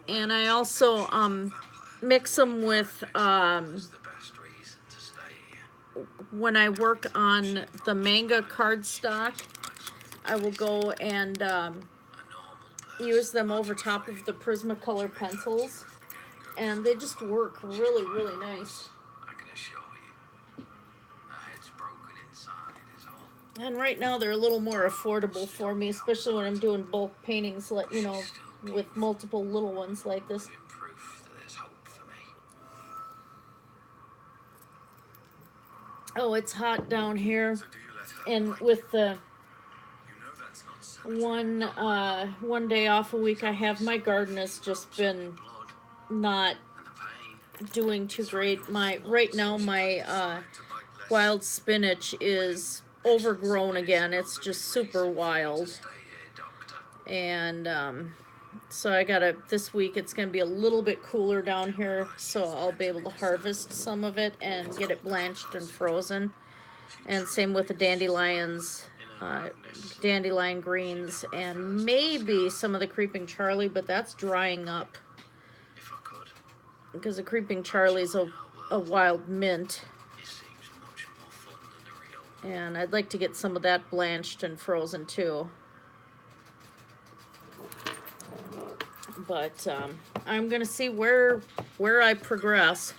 And I also mix them with the best reason to stay here. when I work on the manga cardstock, I will go and A normal person. use them over top of the Prismacolor pencils, and they just work really, really nice. I can assure you. My head's broken inside is all. And right now they're a little more affordable for me, especially when I'm doing bulk paintings, like, you know, with multiple little ones like this. Living proof that there's hope for me. Oh, it's hot down here, So do you let her and write? with the You know that's not so. one day off a week I have, my garden has just been Blood not and the pain. doing too great. Right now my wild spinach is overgrown again. It's just super wild. Stay here, doctor. And so I gotta, this week it's gonna be a little bit cooler down here, so I'll be able to harvest some of it and get it blanched and frozen. And same with the dandelions, dandelion greens, and maybe some of the creeping Charlie, but that's drying up If I could, because the creeping Charlie's a wild mint, it seems much more fun than the real. and I'd like to get some of that blanched and frozen too. But I'm gonna see where I progress.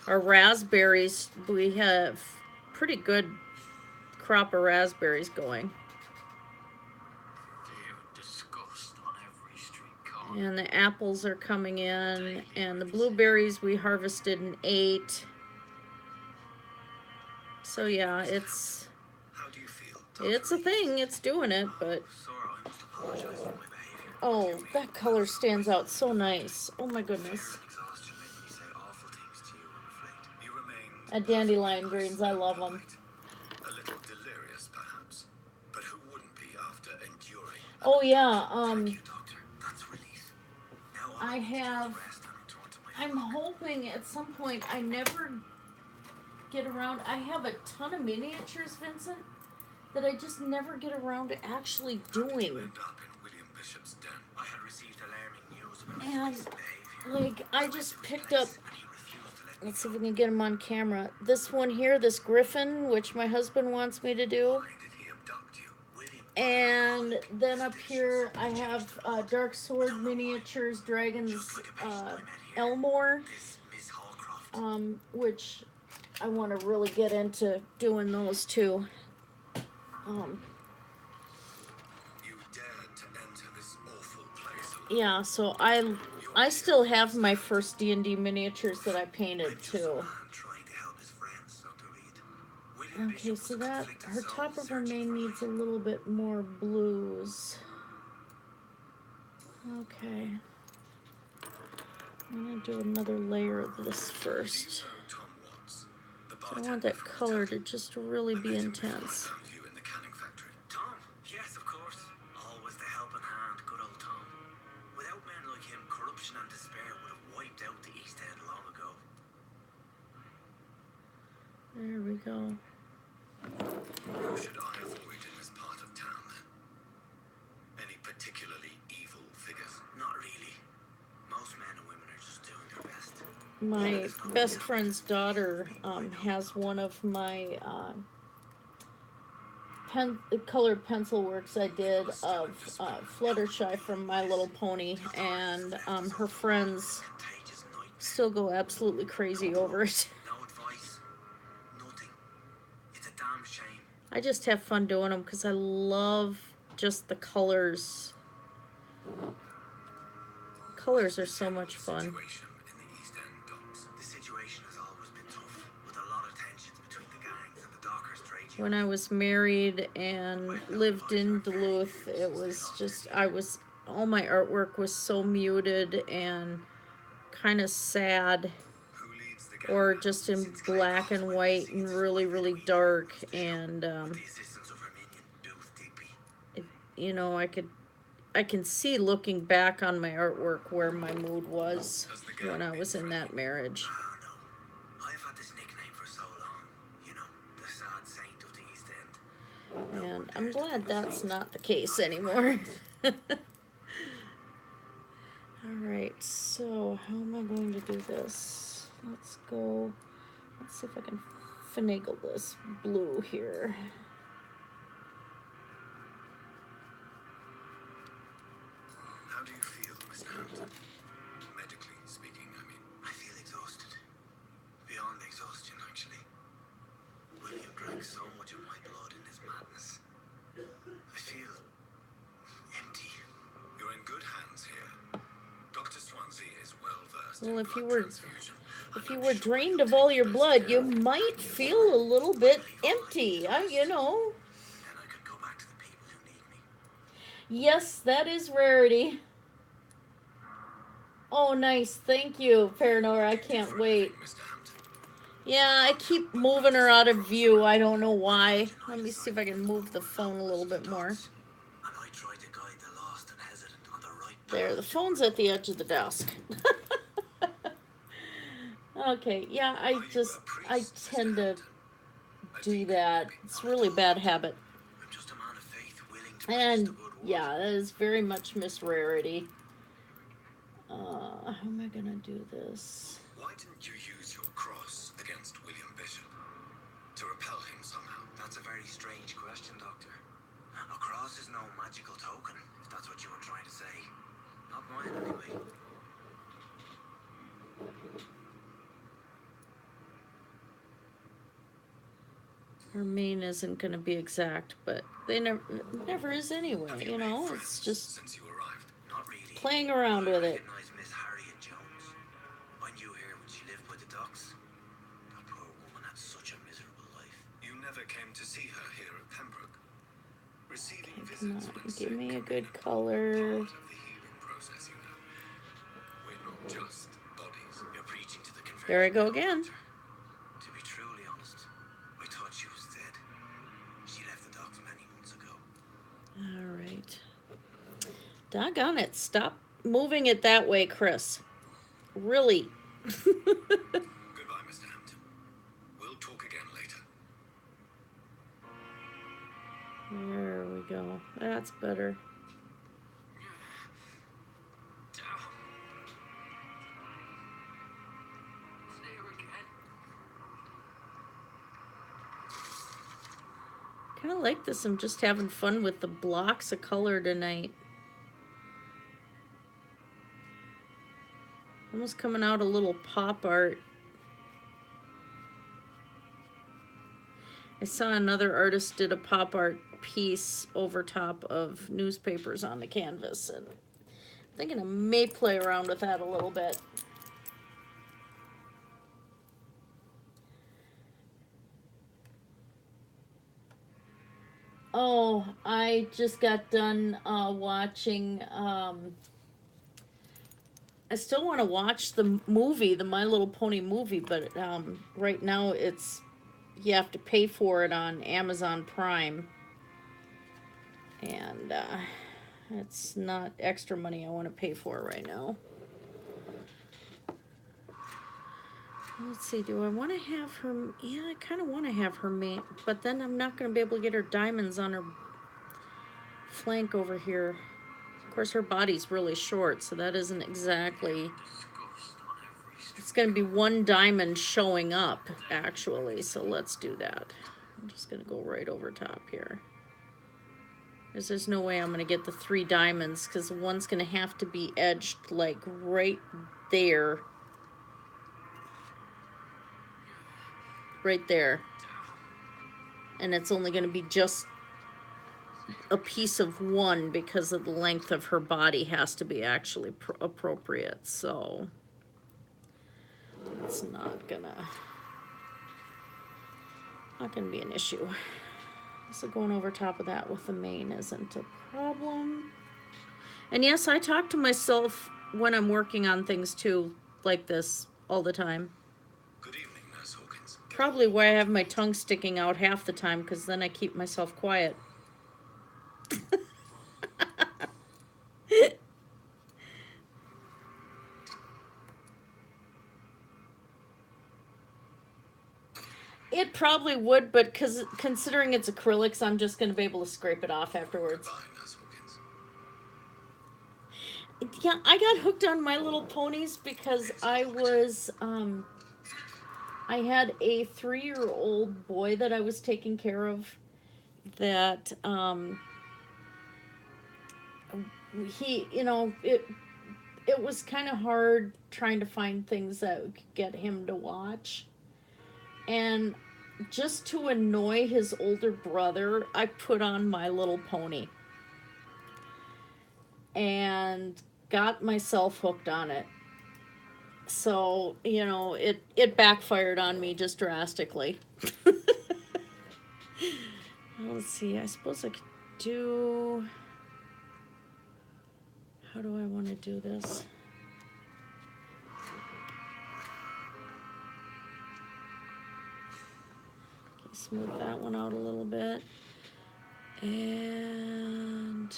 Our raspberries, we have pretty good crop of raspberries going, Fear and disgust on every street corner. and the apples are coming in, and the blueberries we harvested and ate. So yeah, it's How do you feel? a thing. It's doing it, but Sorry, I must apologize for my behavior. oh, that color stands out so nice. Oh my goodness. Exhaustion making me say awful things to you on the flight. You remain And dandelion greens, I love them. a little delirious, perhaps, but who wouldn't be after enduring? Oh yeah, Thank you, doctor. That's relief. Now I have, rest and return to my I'm hoping at some point, I never get around, I have a ton of miniatures, Vincent, that I just never get around to actually doing. end up in William Bishop's den. I had received alarming news about And, his behavior. like, I just picked up, And he refused to let me let's see if we can get him on camera, this one here, this griffin, which my husband wants me to do. Why did he abduct you? William. And then up here, I have Dark Sword miniatures, dragons, Elmore, This Miss Hallcroft. which I want to really get into doing those too. You dared to enter this awful place. Yeah, so I still have my first D&D miniatures that I painted too. Trying to help his friends, Dr. Reed. William Okay, Bishop so was that conflicted her soul top of her searching mane for needs a life. little bit more blues. Okay. I'm gonna do another layer of this first. So, Tom Watts, the I bartender want that from color to Kentucky. just really I be met him before I intense. found you in the canning factory. Tom? Yes, of course. Always the helping hand, good old Tom. Without men like him, corruption and despair would have wiped out the East End long ago. There we go. Who should I avoid in this part of town, then? Any particularly evil figures? Not really. Most men and women are just doing their best. My best friend's daughter has one of my colored pencil works I did of Fluttershy from My Little Pony, and her friends Contagious nightmare. still go absolutely crazy over it. No advice. Nothing. It's a damn shame. I just have fun doing them because I love just the colors. Colors are so much fun. Situation in the East End docks. The situation has always been tough, with a when I was married and lived in Duluth, it was just, all my artwork was so muted and kind of sad, or just in black and white and really, really dark. And, you know, I can see looking back on my artwork where my mood was when I was in that marriage. I've had this nickname for so long, you know, the sad saint of the East End. And I'm glad that's not the case anymore. Alright, so how am I going to do this? Let's see if I can finagle this blue here. How do you feel, Mr. Hampton? Medically speaking, I mean. I feel exhausted. Beyond exhaustion, actually. William drank so much of my blood in his madness. I feel empty. You're in good hands here. Dr. Swansea is well versed Well, in if you blood were transfusion. drained of all your blood, you might feel a little bit empty. You know. Then I could go back to the people who need me. Yes, that is rarity. Oh, nice. Thank you, Paranor. I can't wait. Mr. Hampton. Yeah, I keep moving her out of view. I don't know why. Let me see if I can move the phone a little bit more. And I tried to guide the lost and hesitant on the right There, the phone's at the edge of the desk. Okay, yeah, I tend to do that. It's a really bad habit. I'm just a man of faith, willing to And, the good word. yeah, that is very much Miss Rarity. How am I gonna do this? Why didn't you use your cross against William Bishop? To repel him somehow? That's a very strange question, Doctor. A cross is no magical token, if that's what you were trying to say. Not mine, anyway. Her main isn't gonna be exact, but they never is anyway, you know? It's just Since you arrived. Not really. playing around with I it. recognize Miss Harriet Jones. I knew her when she lived by the docks. That poor woman had such a miserable life. You never came to see her here at Pembroke. Receiving Okay, come visits on, when give sick me a can be good an important color. part of the healing process, you know. We're not just bodies. You're preaching to the converted. There I go again. Doctor. To be truly honest, I thought she was dead. She left the docks many months ago. Alright. Doggone it. Stop moving it that way, Chris. Really. Goodbye, Mr. Hampton. We'll talk again later. There we go. That's better. Kind of like this. I'm just having fun with the blocks of color tonight. Almost coming out a little pop art. I saw another artist did a pop art piece over top of newspapers on the canvas, and I'm thinking I may play around with that a little bit. Oh, I just got done watching, I still want to watch the movie, the My Little Pony movie, but right now you have to pay for it on Amazon Prime. And it's not extra money I want to pay for right now. Let's see, do I want to have her? Yeah, I kind of want to have her mate, but then I'm not going to be able to get her diamonds on her flank over here. Of course, her body's really short, so that isn't exactly... It's going to be one diamond showing up, actually, so let's do that. I'm just going to go right over top here. Because there's no way I'm going to get the 3 diamonds, because one's going to have to be edged, like, right there. Right there. And it's only going to be just a piece of one because of the length of her body has to be actually appropriate. So it's not gonna be an issue. So going over top of that with the mane isn't a problem. And yes, I talk to myself when I'm working on things too, like this, all the time. Good evening, Nurse Hawkins. Probably why I have my tongue sticking out half the time, because then I keep myself quiet. It probably would, but considering it's acrylics, I'm just going to be able to scrape it off afterwards. Goodbye, Nurse Hawkins. Yeah, I got hooked on My Little Ponies because I had a 3-year-old boy that I was taking care of that, he, it was kind of hard trying to find things that could get him to watch. And just to annoy his older brother, I put on My Little Pony. And got myself hooked on it. So, it backfired on me just drastically. Let's see, I suppose I could do... How do I want to do this? Okay, smooth that one out a little bit. And...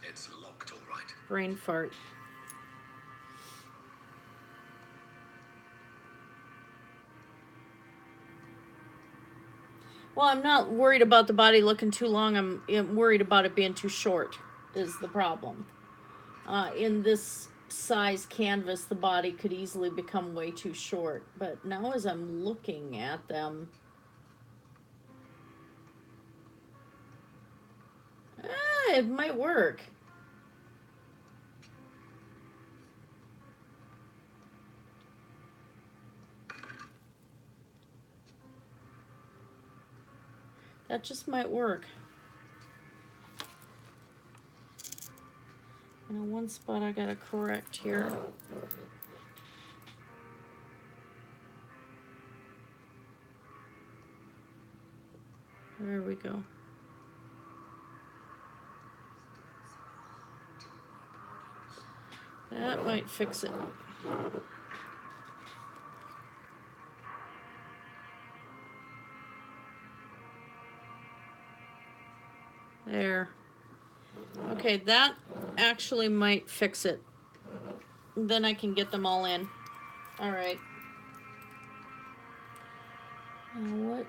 It's locked, all right. Brain fart. Well, I'm not worried about the body looking too long. I'm worried about it being too short is the problem. In this size canvas, the body could easily become way too short. But now as I'm looking at them, it might work. That just might work. One spot I gotta correct here. There we go. That might fix it. There. Okay, that actually might fix it. Then I can get them all in. All right. Now what?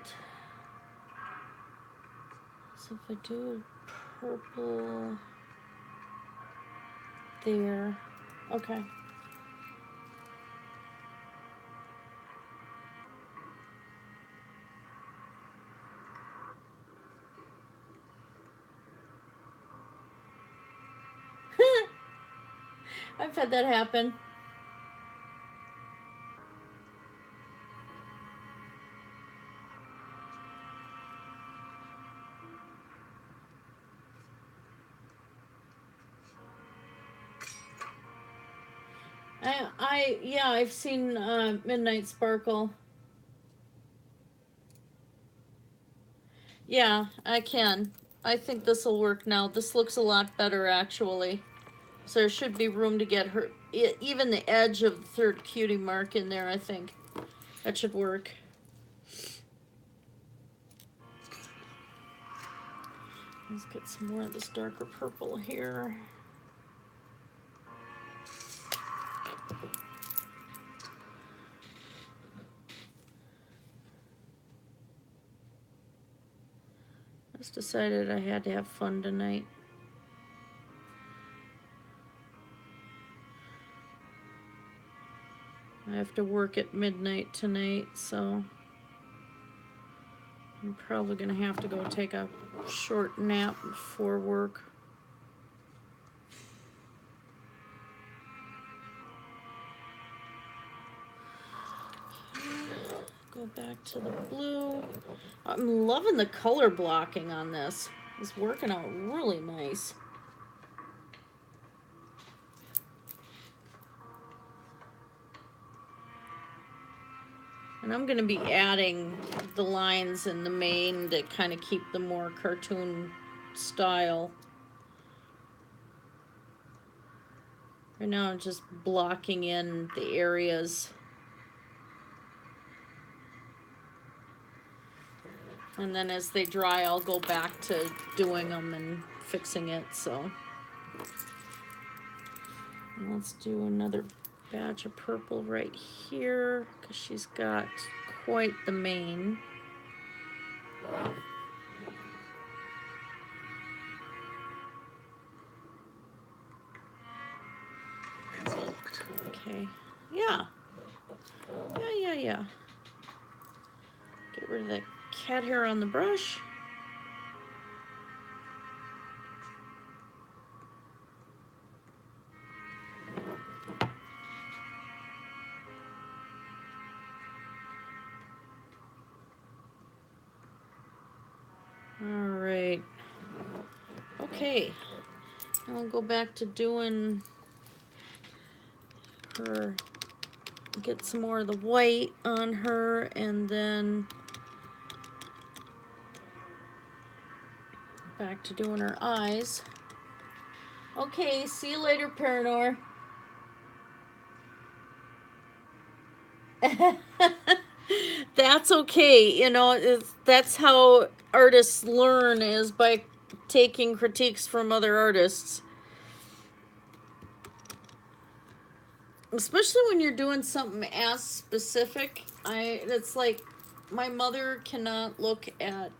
So if I do purple there. Okay. I've had that happen. Yeah, I've seen Midnight Sparkle. Yeah, I can. I think this will work now. This looks a lot better, actually. So there should be room to get her, even the edge of the third cutie mark in there, I think. That should work. Let's get some more of this darker purple here. I just decided I had to have fun tonight. I have to work at midnight tonight, so I'm probably gonna have to go take a short nap before work. Go back to the blue. I'm loving the color blocking on this. is working out really nice. And I'm going to be adding the lines in the mane to kind of keep the more cartoon style. Right now I'm just blocking in the areas. And then as they dry, I'll go back to doing them and fixing it, so. And let's do another batch of purple right here, because she's got quite the mane. Okay, yeah. Yeah. Get rid of that cat hair on the brush. Alright. Okay. I'll go back to doing her, get some more of the white on her, and then back to doing her eyes. Okay, see you later, Paranor. That's okay, you know, that's how artists learn, is by taking critiques from other artists. Especially when you're doing something as specific. It's like, my mother cannot look at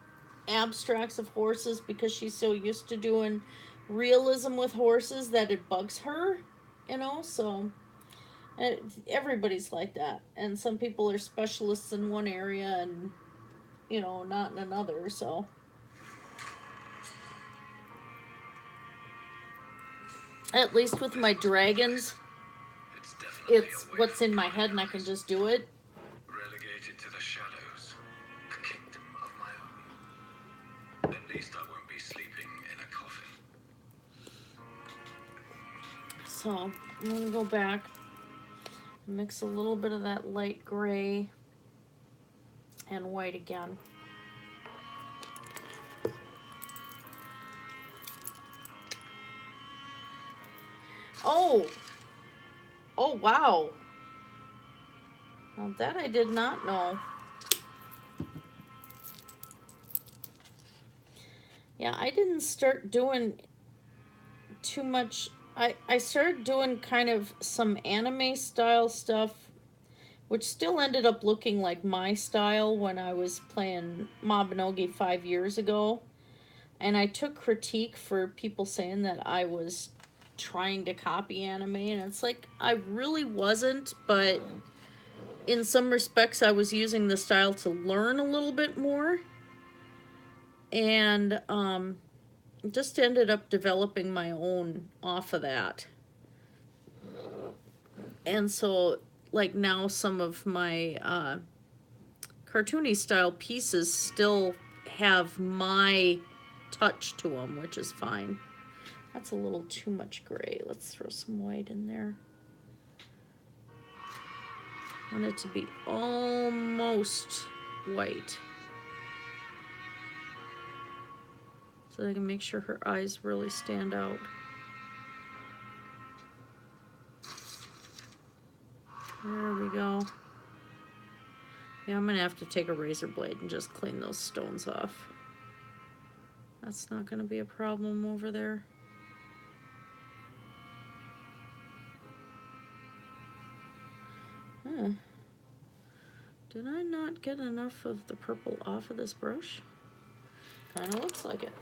abstracts of horses because she's so used to doing realism with horses that it bugs her, you know, so everybody's like that, and some people are specialists in one area and, you know, not in another, so. At least with my dragons, it's what's in my head and I can just do it. Relegated to the shadows, a kingdom of my own. At least I won't be sleeping in a coffin. So I'm gonna go back, mix a little bit of that light gray and white again. Oh wow. Now that I did not know. Yeah, I didn't start doing too much. I started doing kind of some anime style stuff, which still ended up looking like my style when I was playing Mabinogi 5 years ago. And I took critique for people saying that I was trying to copy anime, and it's like, I really wasn't, but in some respects I was using the style to learn a little bit more, and just ended up developing my own off of that. And so, like, now some of my cartoony style pieces still have my touch to them, which is fine. That's a little too much gray. Let's throw some white in there. I want it to be almost white, so I can make sure her eyes really stand out. There we go. Yeah, I'm gonna have to take a razor blade and just clean those stones off. That's not gonna be a problem over there. Huh. Did I not get enough of the purple off of this brush? Kinda looks like it.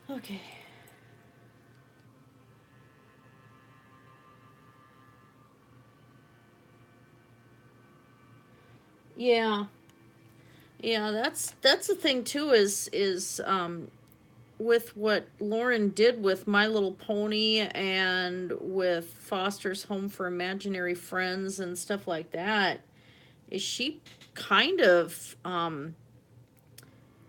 Okay. Yeah. Yeah, that's the thing too, is with what Lauren did with My Little Pony and with Foster's Home for Imaginary Friends and stuff like that is she kind of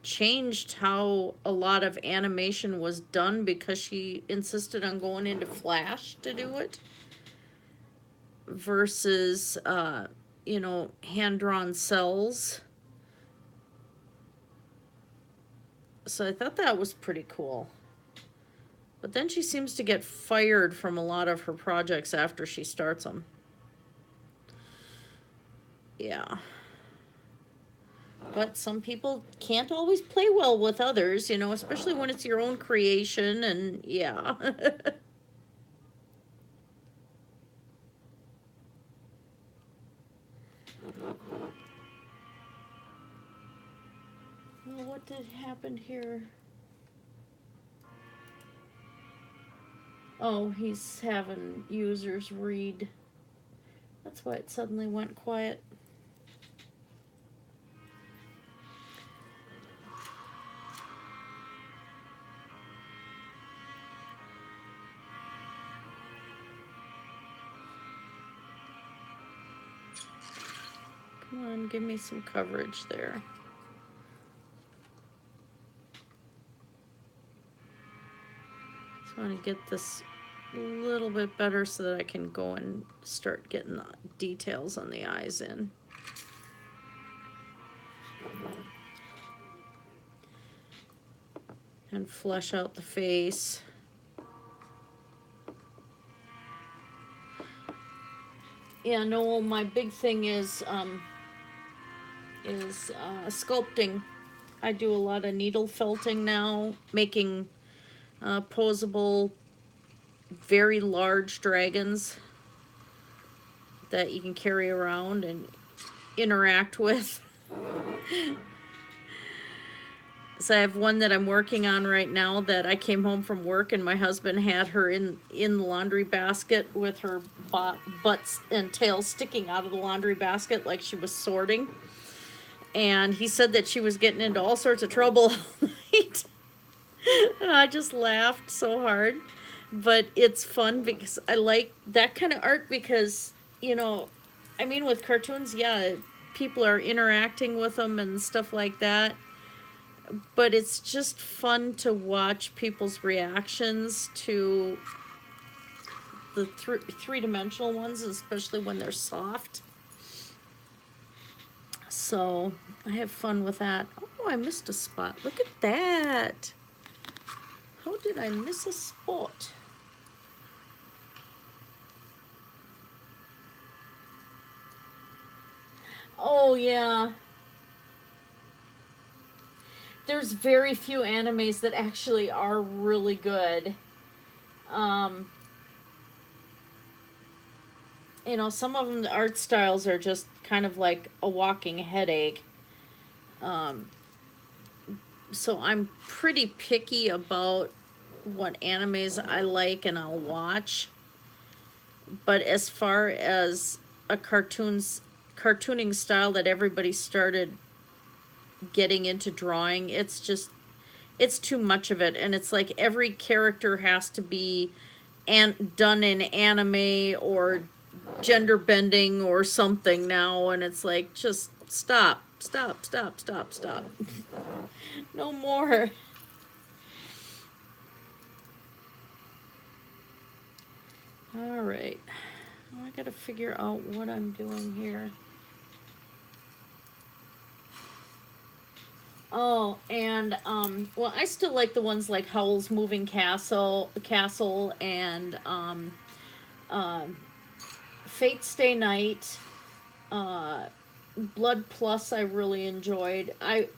changed how a lot of animation was done because she insisted on going into Flash to do it versus hand-drawn cells. So I thought that was pretty cool. But then she seems to get fired from a lot of her projects after she starts them. Yeah. But some people can't always play well with others, especially when it's your own creation, and yeah. Well, what did happen here? Oh, he's having users read. That's why it suddenly went quiet. Come on, give me some coverage there. Just want to get this a little bit better so that I can go and start getting the details on the eyes in. And flesh out the face. Yeah, Noel, my big thing is sculpting. I do a lot of needle felting now, making posable, very large dragons that you can carry around and interact with. So I have one that I'm working on right now that I came home from work and my husband had her in the laundry basket with her butts and tail sticking out of the laundry basket like she was sorting. And he said that she was getting into all sorts of trouble all night. And I just laughed so hard. But it's fun because I like that kind of art because, with cartoons, yeah, people are interacting with them and stuff like that. But it's just fun to watch people's reactions to the three-dimensional ones, especially when they're soft. So I have fun with that. Oh, I missed a spot. Look at that. How did I miss a spot? Oh, yeah. There's very few animes that actually are really good. Some of them, the art styles are just kind of like a walking headache. So I'm pretty picky about what animes I like and I'll watch. But as far as a cartooning style that everybody started getting into drawing, it's too much of it, and it's like every character has to be done in anime or gender bending or something now, and it's like, just stop. No more. All right, I gotta figure out what I'm doing here. Oh, and well, I still like the ones like Howl's Moving Castle, and Fate Stay Night, Blood Plus. I really enjoyed. I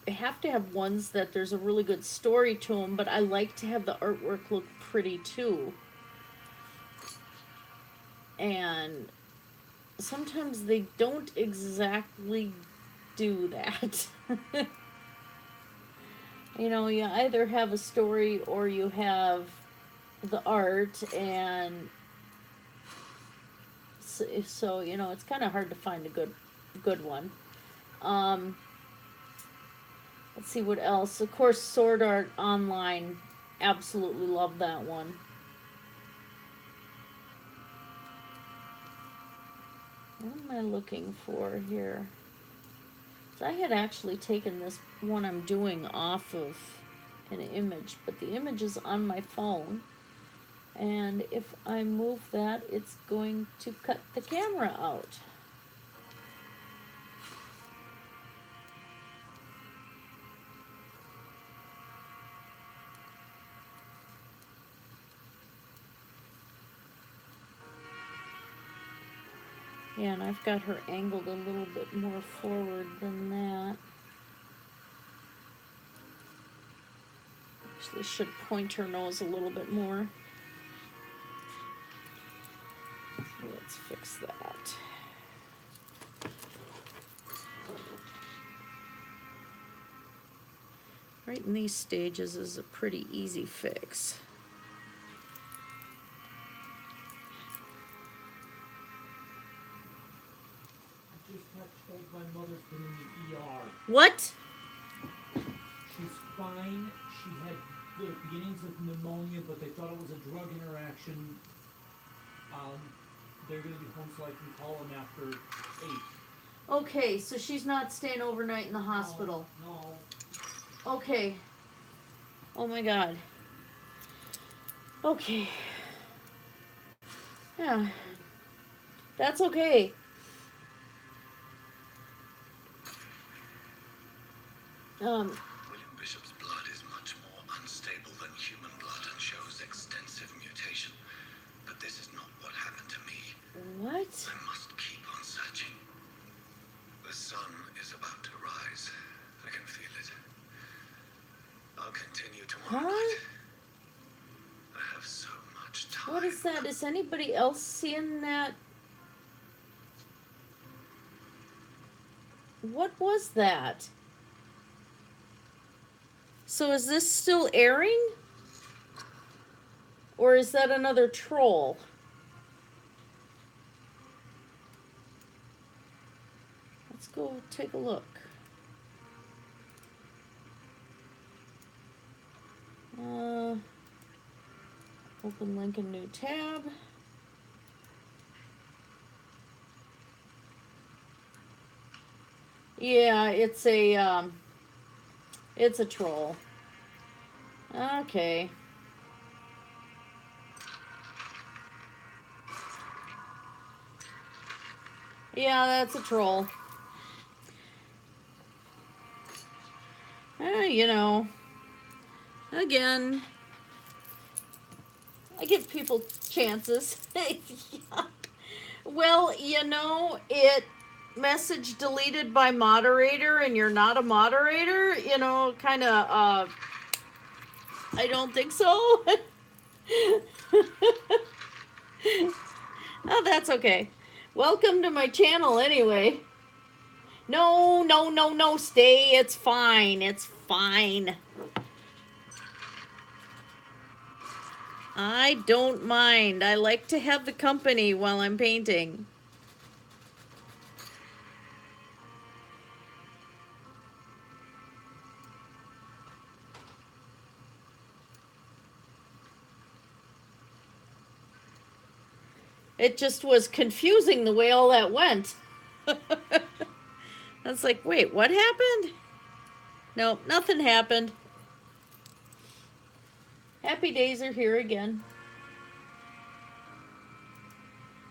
have to have ones that there's a really good story to them, but I like to have the artwork look pretty too. And sometimes they don't exactly do that. You either have a story or you have the art, and so it's kind of hard to find a good one. Let's see what else. Of course, Sword Art Online. Absolutely love that one. What am I looking for here? So I had actually taken this one I'm doing off of an image, but the image is on my phone. And if I move that, it's going to cut the camera out. Yeah, and I've got her angled a little bit more forward than that. Actually, should point her nose a little bit more. Let's fix that. Right in these stages is a pretty easy fix. My mother's been in the ER. What? She's fine. She had the beginnings of pneumonia, but they thought it was a drug interaction. They're going to be home so I can call them after 8. Okay, so she's not staying overnight in the hospital. No. Okay. Oh my God. Okay. Yeah. That's okay. William Bishop's blood is much more unstable than human blood and shows extensive mutation. But this is not what happened to me. What? I must keep on searching. The sun is about to rise. I can feel it. I'll continue tomorrow night. I have so much time. What is that? Is anybody else seeing that? What was that? So is this still airing? Or is that another troll? Let's go take a look. Open link in new tab. Yeah, it's a troll. Okay. Yeah, that's a troll. You know, again, I give people chances. Yeah. Well, you know, it message deleted by moderator and you're not a moderator, you know, kind of, I don't think so. Oh, that's okay. Welcome to my channel anyway. No, no, no, no, stay. It's fine. It's fine. I don't mind. I like to have the company while I'm painting. It just was confusing the way all that went. I was like, wait, what happened? No, nothing happened. Happy days are here again.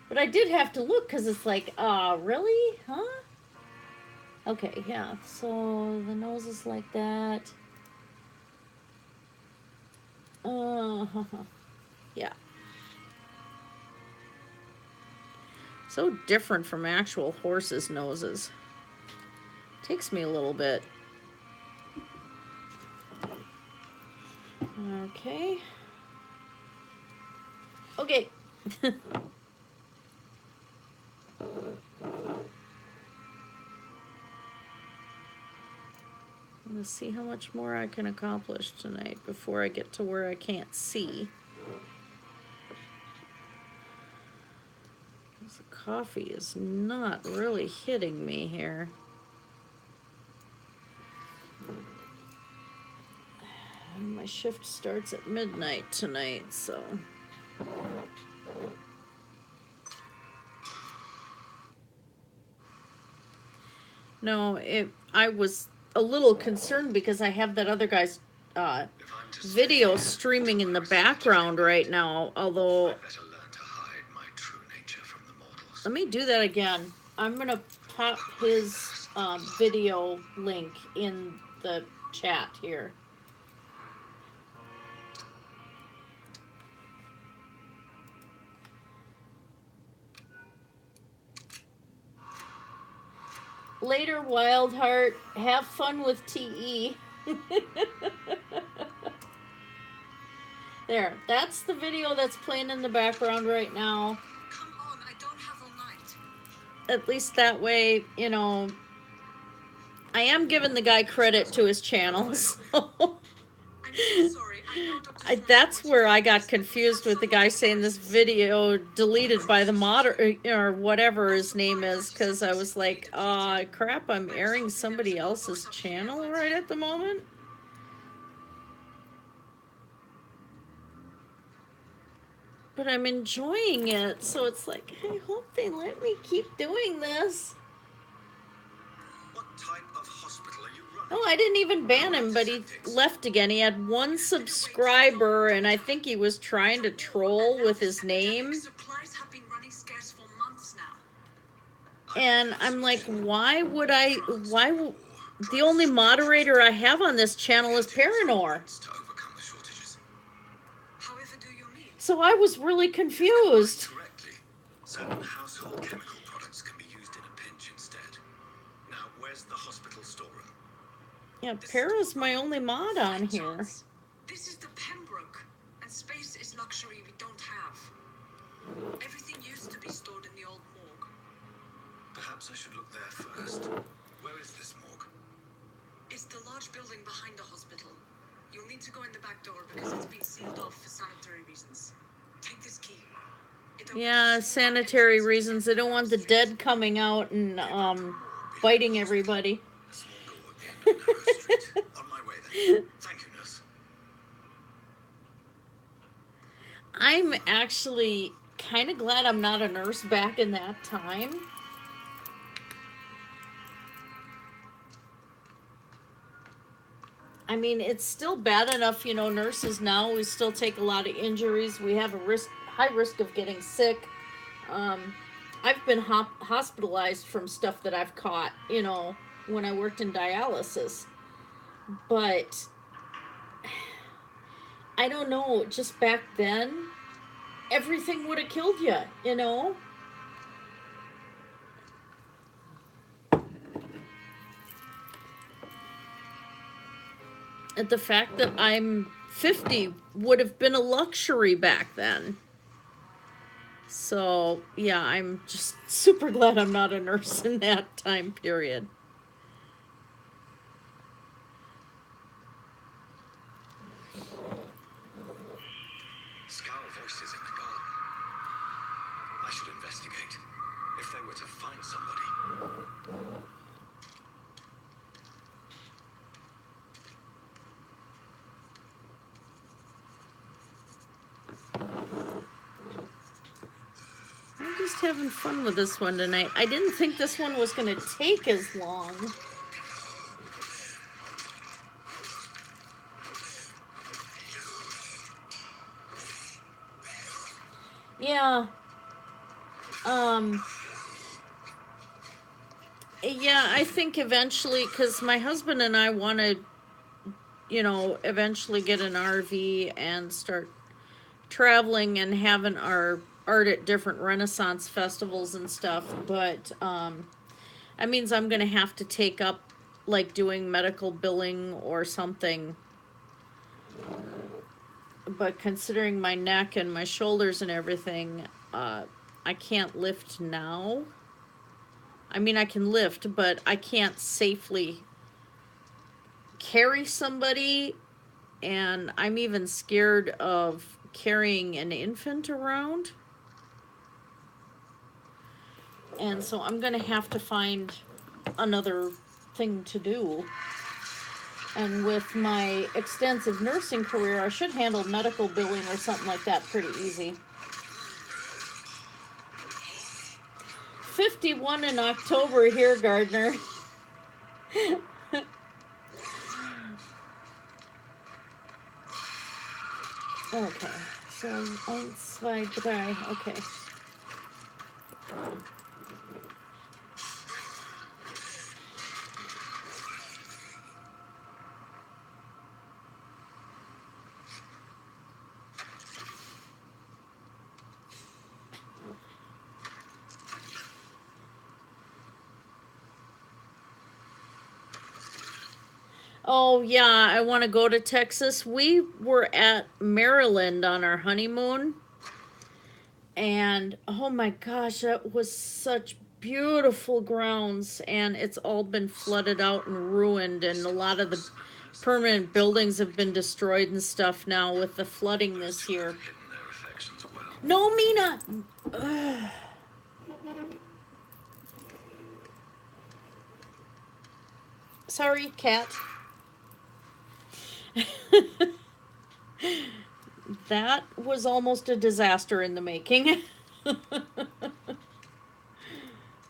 But I did have to look because it's like, really? Huh? Okay, yeah. So the nose is like that. Yeah. So different from actual horses' noses. Takes me a little bit. Okay. Okay. Let's see how much more I can accomplish tonight before I get to where I can't see. This coffee is not really hitting me here. And my shift starts at midnight tonight, so. No, I was a little concerned because I have that other guy's video streaming in the background right now, although I better learn to hide my true nature from the mortals. let me do that again. I'm gonna pop his video link in the chat here. Later, Wildheart. Have fun with TE. There, that's the video that's playing in the background right now. Come on, I don't have all night. At least that way, you know, I am giving the guy credit to his channel. So I'm so sorry. I know Dr. that's where I got confused with the guy saying this video deleted by the or whatever his name is, because I was like, crap, I'm airing somebody else's channel right at the moment. But I'm enjoying it, so it's like, I hope they let me keep doing this. What type of hospital are you running? Oh, I didn't even ban him, but he left again. He had 1 subscriber, and I think he was trying to troll with his name. Supplies have been running scarce for months now. And I'm like, the only moderator I have on this channel is Paranor. To overcome the shortages. However do you mean? So I was really confused. Correctly. Certain household chemical products can be used in a pinch instead. Now, where's the hospital storeroom? Yeah, Para's my only mod on here. This is the Pembroke, and space is luxury we don't have. Everything used to be stored in the old morgue. Perhaps I should look there first. Where is this morgue? It's the large building behind the hospital. You'll need to go in the back door because it's been sealed off for sanitary reasons. Take this key. It opens Yeah, a small sanitary entrance reasons. They don't want the dead coming out and biting everybody. A small door at the end of a narrow street. On my way then. Thank you, nurse. I'm actually kind of glad I'm not a nurse back in that time. I mean, it's still bad enough, you know, nurses now, we still take a lot of injuries. We have a high risk of getting sick. I've been hospitalized from stuff that I've caught, you know, when I worked in dialysis. But I don't know, just back then, everything would have killed you, you know? And the fact that I'm 50 would have been a luxury back then. So, yeah, I'm just super glad I'm not a nurse in that time period. Scowl voices in the garden. I should investigate. If they were to find somebody. I'm just having fun with this one tonight. I didn't think this one was going to take as long. Yeah. Yeah, I think eventually, because my husband and I want to, you know, eventually get an RV and start traveling and having our art at different Renaissance festivals and stuff. But that means I'm going to have to take up, like, doing medical billing or something. But considering my neck and my shoulders and everything, I can't lift now. I mean, I can lift, but I can't safely carry somebody, and I'm even scared of carrying an infant around. And so I'm gonna have to find another thing to do. And with my extensive nursing career, I should handle medical billing or something like that pretty easy. 51 in October here, Gardner. Okay, so 1, 2, 3, okay. Oh, yeah, I want to go to Texas. We were at Maryland on our honeymoon. And oh my gosh, that was such beautiful grounds. And it's all been flooded out and ruined. And a lot of the permanent buildings have been destroyed and stuff now with the flooding this year. No, Mina! Ugh. Sorry, cat. That was almost a disaster in the making.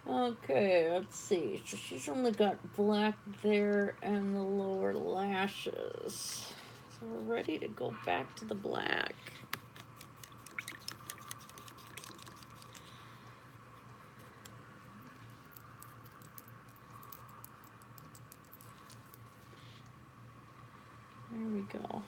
Okay, let's see. So she's only got black there and the lower lashes. So we're ready to go back to the black. There we go.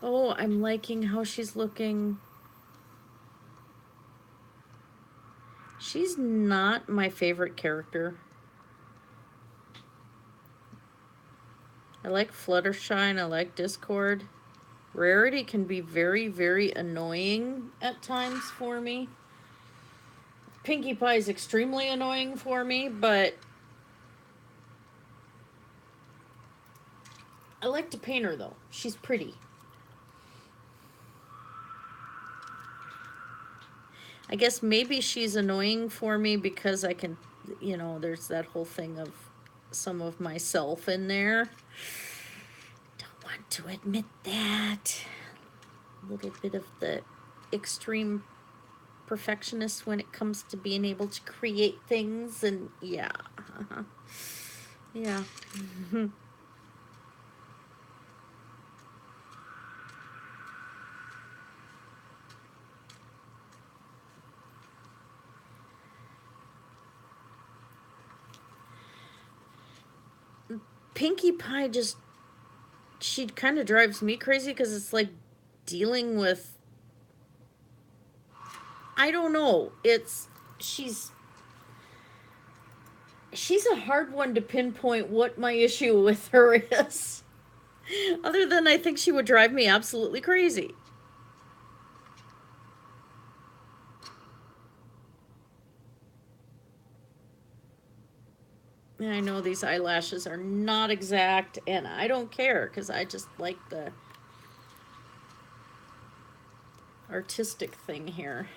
Oh, I'm liking how she's looking. She's not my favorite character. I like Fluttershy, I like Discord. Rarity can be very, very annoying at times for me. Pinkie Pie is extremely annoying for me, but I like to paint her though. She's pretty. I guess maybe she's annoying for me because I can, you know, there's that whole thing of some of myself in there. Don't want to admit that. A little bit of the extreme perfectionist when it comes to being able to create things, and yeah. Yeah. Pinkie Pie just, she kind of drives me crazy because it's like dealing with, I don't know, she's a hard one to pinpoint what my issue with her is. Other than I think she would drive me absolutely crazy. And I know these eyelashes are not exact, and I don't care because I just like the artistic thing here.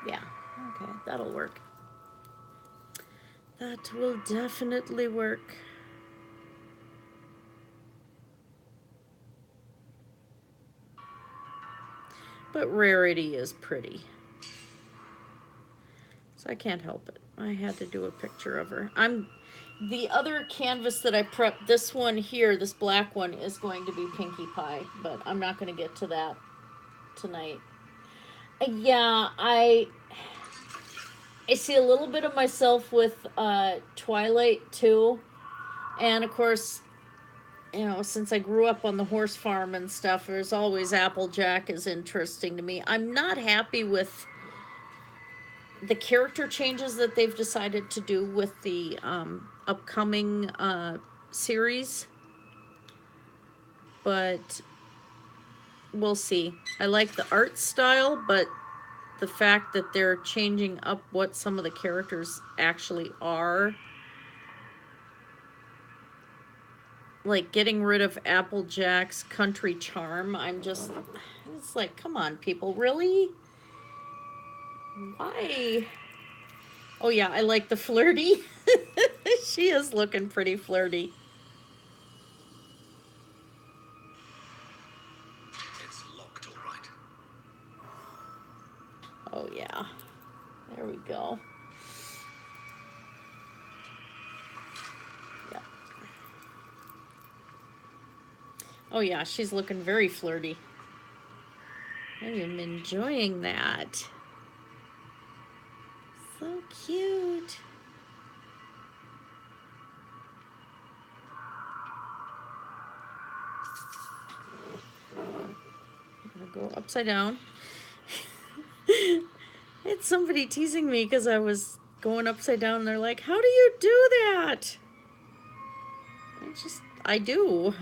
Yeah, okay, that'll work. That will definitely work. But Rarity is pretty. So I can't help it. I had to do a picture of her. The other canvas that I prepped, this one here, this black one, is going to be Pinkie Pie, but I'm not going to get to that tonight. Yeah, I see a little bit of myself with Twilight too. And of course, you know, since I grew up on the horse farm and stuff, there's always Applejack is interesting to me. I'm not happy with the character changes that they've decided to do with the upcoming series. But we'll see. I like the art style, but the fact that they're changing up what some of the characters actually are, like getting rid of Applejack's country charm, it's like, come on, people, really? Why? Oh yeah, I like the flirty. She is looking pretty flirty. It's locked, all right. Oh yeah. There we go. Yeah. Oh yeah, she's looking very flirty. I am enjoying that. So cute. I'm gonna go upside down. It's somebody teasing me because I was going upside down and they're like, how do you do that? I do.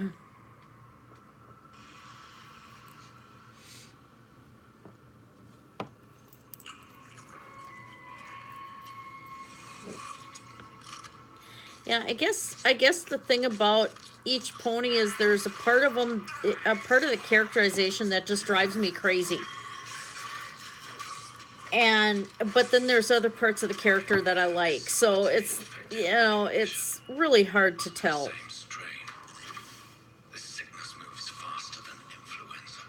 Yeah, I guess the thing about each pony is there's a part of the characterization that just drives me crazy. But then there's other parts of the character that I like. So it's really hard to tell. Same strain. This sickness moves faster than influenza.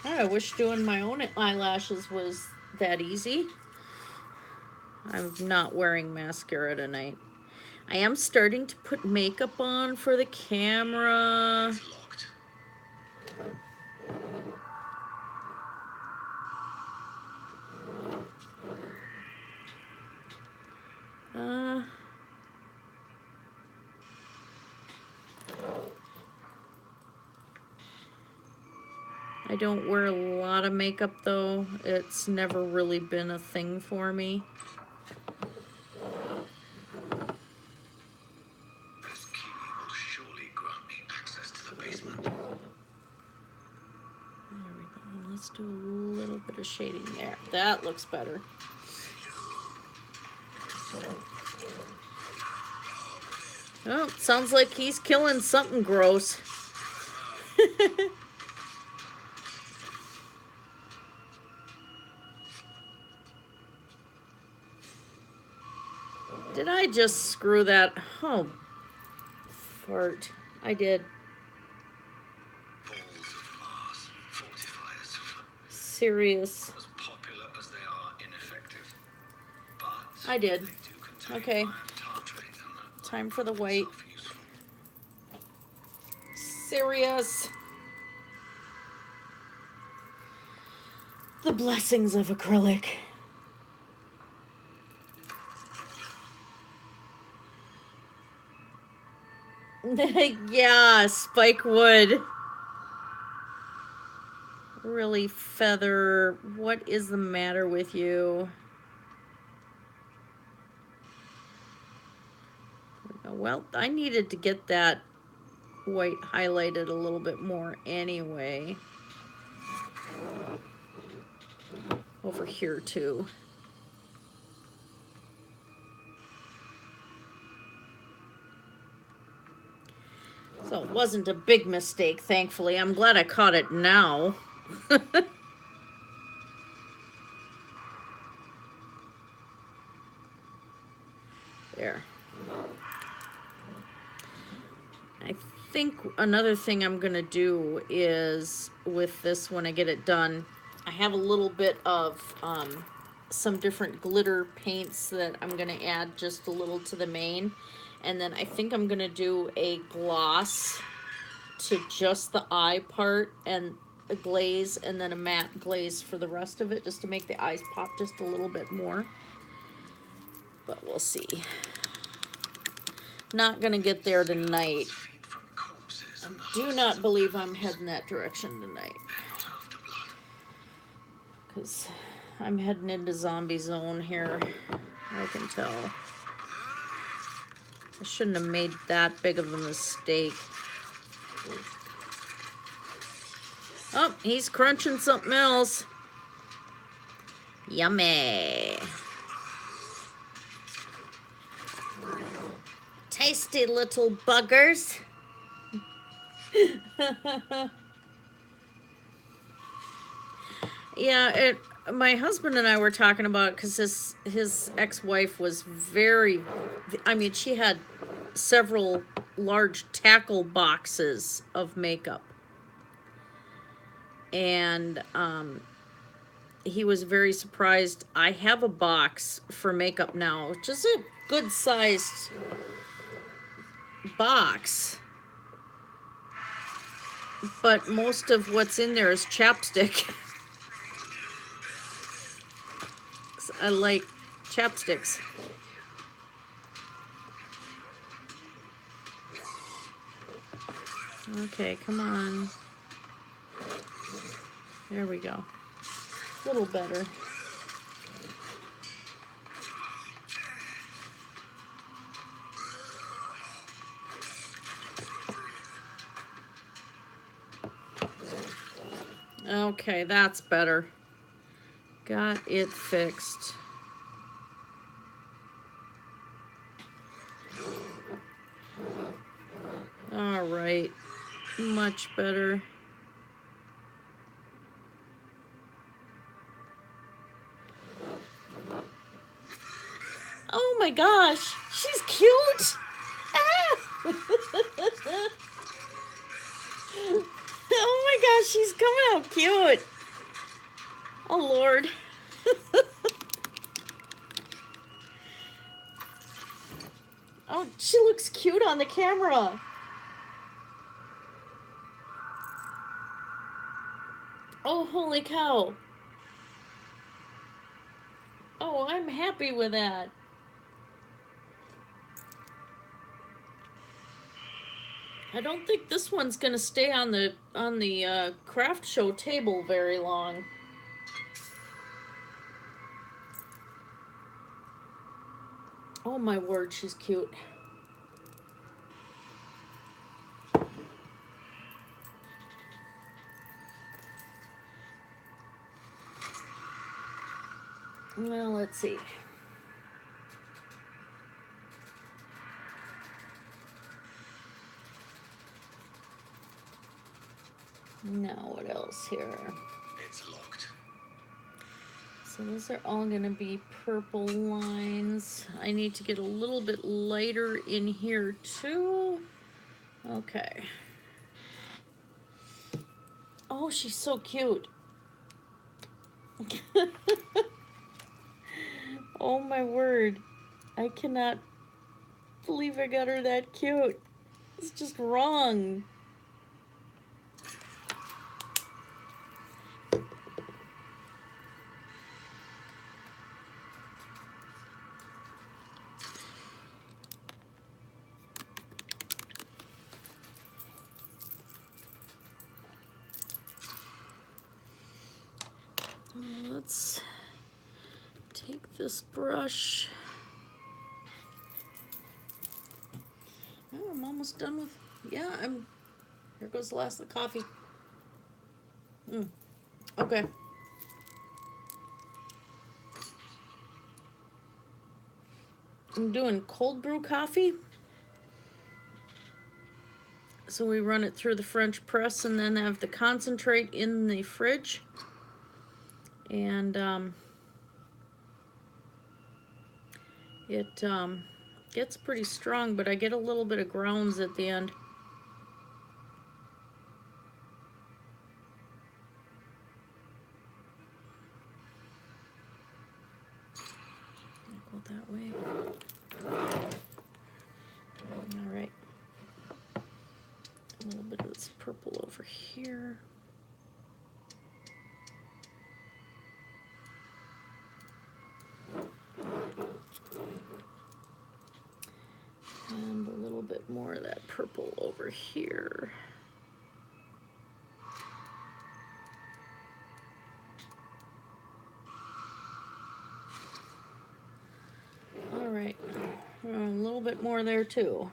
I wish doing my own eyelashes was that easy. I'm not wearing mascara tonight. I am starting to put makeup on for the camera. It's locked. I don't wear a lot of makeup though. It's never really been a thing for me. This key will surely grant me access to the basement. There we go. Let's do a little bit of shading there. That looks better. Oh, sounds like he's killing something gross. Did I just screw that? Oh, fart. I did. Balls of Mars, fortifiers. Serious. As popular as they are ineffective. But I did. they do contain Okay. iron tartrate and that Time for the white. self-useful. Serious. The blessings of acrylic. Yeah, spike wood. Really, Feather, what is the matter with you? Well, I needed to get that white highlighted a little bit more anyway. Over here too. So it wasn't a big mistake, thankfully. I'm glad I caught it now. There. I think another thing I'm gonna do is with this when I get it done, I have a little bit of some different glitter paints that I'm gonna add just a little to the mane. And then I think I'm gonna do a gloss to just the eye part and a glaze and then a matte glaze for the rest of it just to make the eyes pop just a little bit more. But we'll see. Not gonna get there tonight. Feet from corpse do not believe I'm heading that direction tonight. Because I'm heading into zombie zone here. I can tell. I shouldn't have made that big of a mistake. Oh, he's crunching something else. Yummy. Tasty little buggers. Yeah, my husband and I were talking about it because his ex-wife was very, I mean, she had several large tackle boxes of makeup. And he was very surprised. I have a box for makeup now, just a good sized box. But most of what's in there is chapstick. I like chapsticks. Okay, come on. There we go. A little better. Okay, that's better. Got it fixed. All right, much better. Oh my gosh, she's cute. Ah! Oh my gosh, she's coming out cute. Oh Lord. Oh, she looks cute on the camera. Oh, holy cow. Oh, I'm happy with that. I don't think this one's gonna stay on the craft show table very long. Oh my word, she's cute. Well, let's see. Now what else here? It's locked. So those are all gonna be purple lines. I need to get a little bit lighter in here too. Okay. Oh, she's so cute. Oh my word. I cannot believe I got her that cute. It's just wrong. Let's take this brush. Oh, I'm almost done with, yeah, here goes the last of the coffee. Okay. I'm doing cold brew coffee. So we run it through the French press and then have the concentrate in the fridge. And it gets pretty strong, but I get a little bit of grounds at the end. Go that way. All right. A little bit of this purple over here. And a little bit more of that purple over here. bit more there too.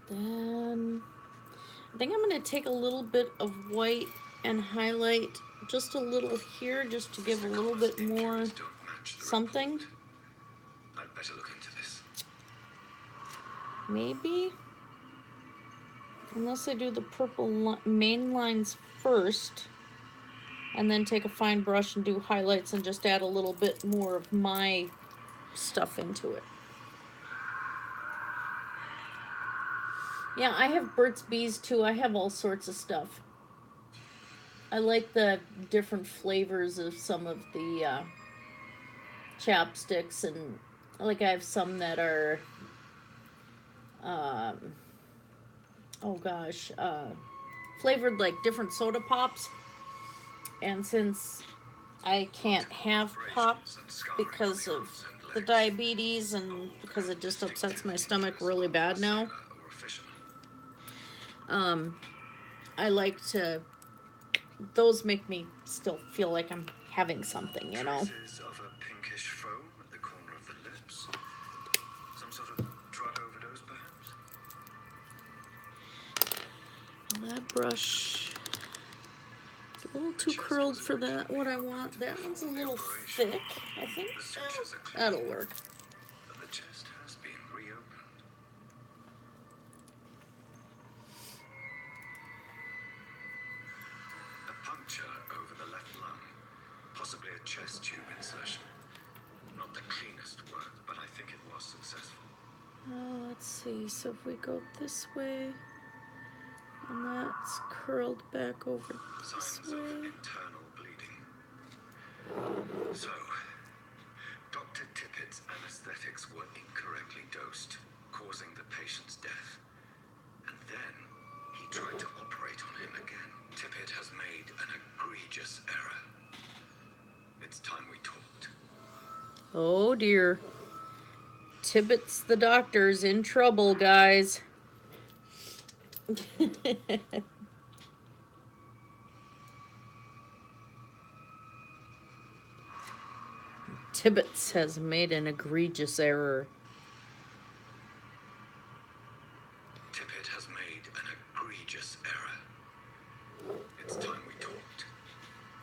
Then I think I'm going to take a little bit of white and highlight just a little here, just to give a little bit more something. I'd better look into this. Maybe. Unless I do the purple main lines first, and then take a fine brush and do highlights and just add a little bit more of my stuff into it. Yeah, I have Burt's Bees too. I have all sorts of stuff. I like the different flavors of some of the chapsticks, and like I have some that are, oh gosh, flavored like different soda pops. And since I can't have pop because of the diabetes and because it just upsets my stomach really bad now, I like to, those make me still feel like I'm having something, you know. Traces of a pinkish foam at the corner of the lips. Some sort of drug overdose, perhaps? That brush, it's a little too curled for that, what I want. That one's a little thick. I think that'll work. The chest has been reopened. A puncture over the left lung, possibly a chest tube insertion. Not the cleanest work, but I think it was successful. Let's see, so if we go this way, and that's curled back over this Signs of way. internal bleeding. So, Dr. Tippett's anesthetics were incorrectly dosed, causing the patient's death. And then he tried to operate on him again. Tippett has made an egregious error. It's time we talked. Oh dear. Tibbetts the doctor's in trouble, guys. Tibbetts has made an egregious error. Tippett has made an egregious error. It's time we talked.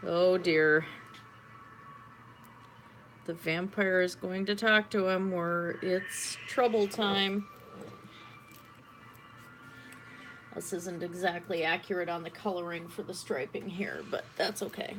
Oh dear. The vampire is going to talk to him, or it's trouble time. This isn't exactly accurate on the coloring for the striping here, but that's okay.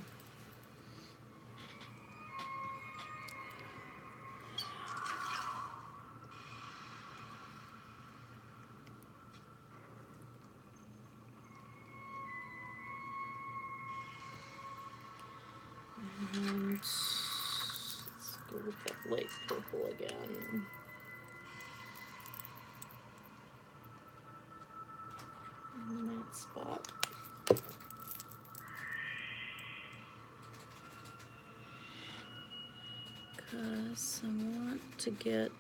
And let's go with that light purple again. In that spot. Because I want to get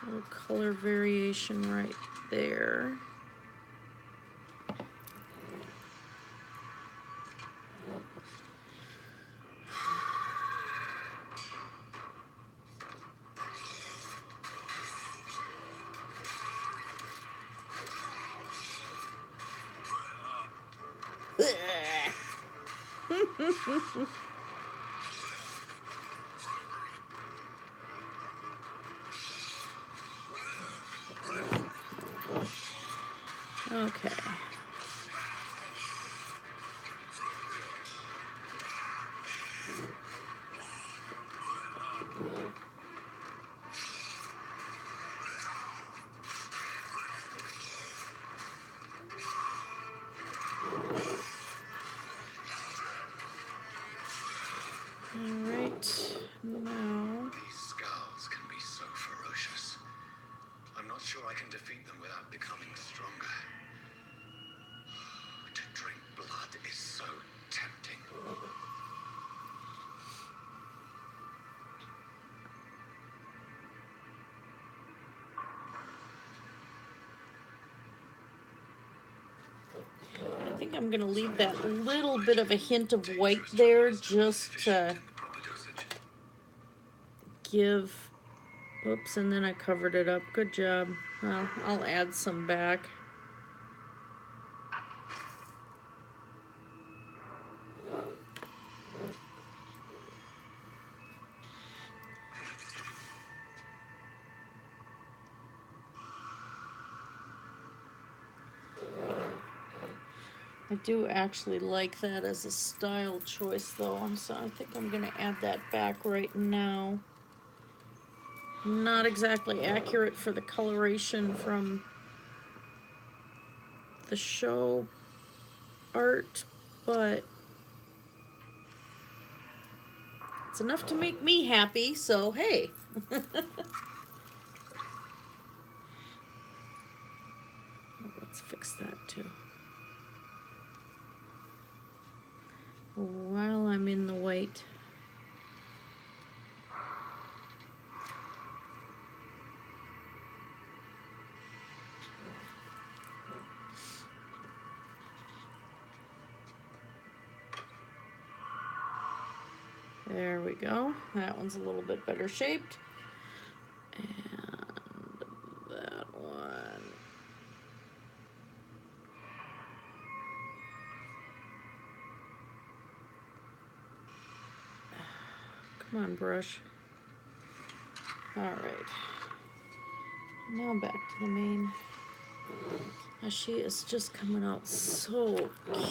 a little color variation right there. Okay. Alright, now... These scowls can be so ferocious. I'm not sure I can defeat them without becoming stronger. To drink blood is so tempting. think I'm going to leave that little bit of a hint of white there just to give, oops, and then I covered it up. Good job. Well, I'll add some back. I do actually like that as a style choice though, so I think I'm going to add that back right now. Not exactly accurate for the coloration from the show art, but it's enough to make me happy, so hey. Let's fix that too. While I'm in the white. There we go. That one's a little bit better shaped. And that one. Come on, brush. Alright. Now back to the main. She is just coming out so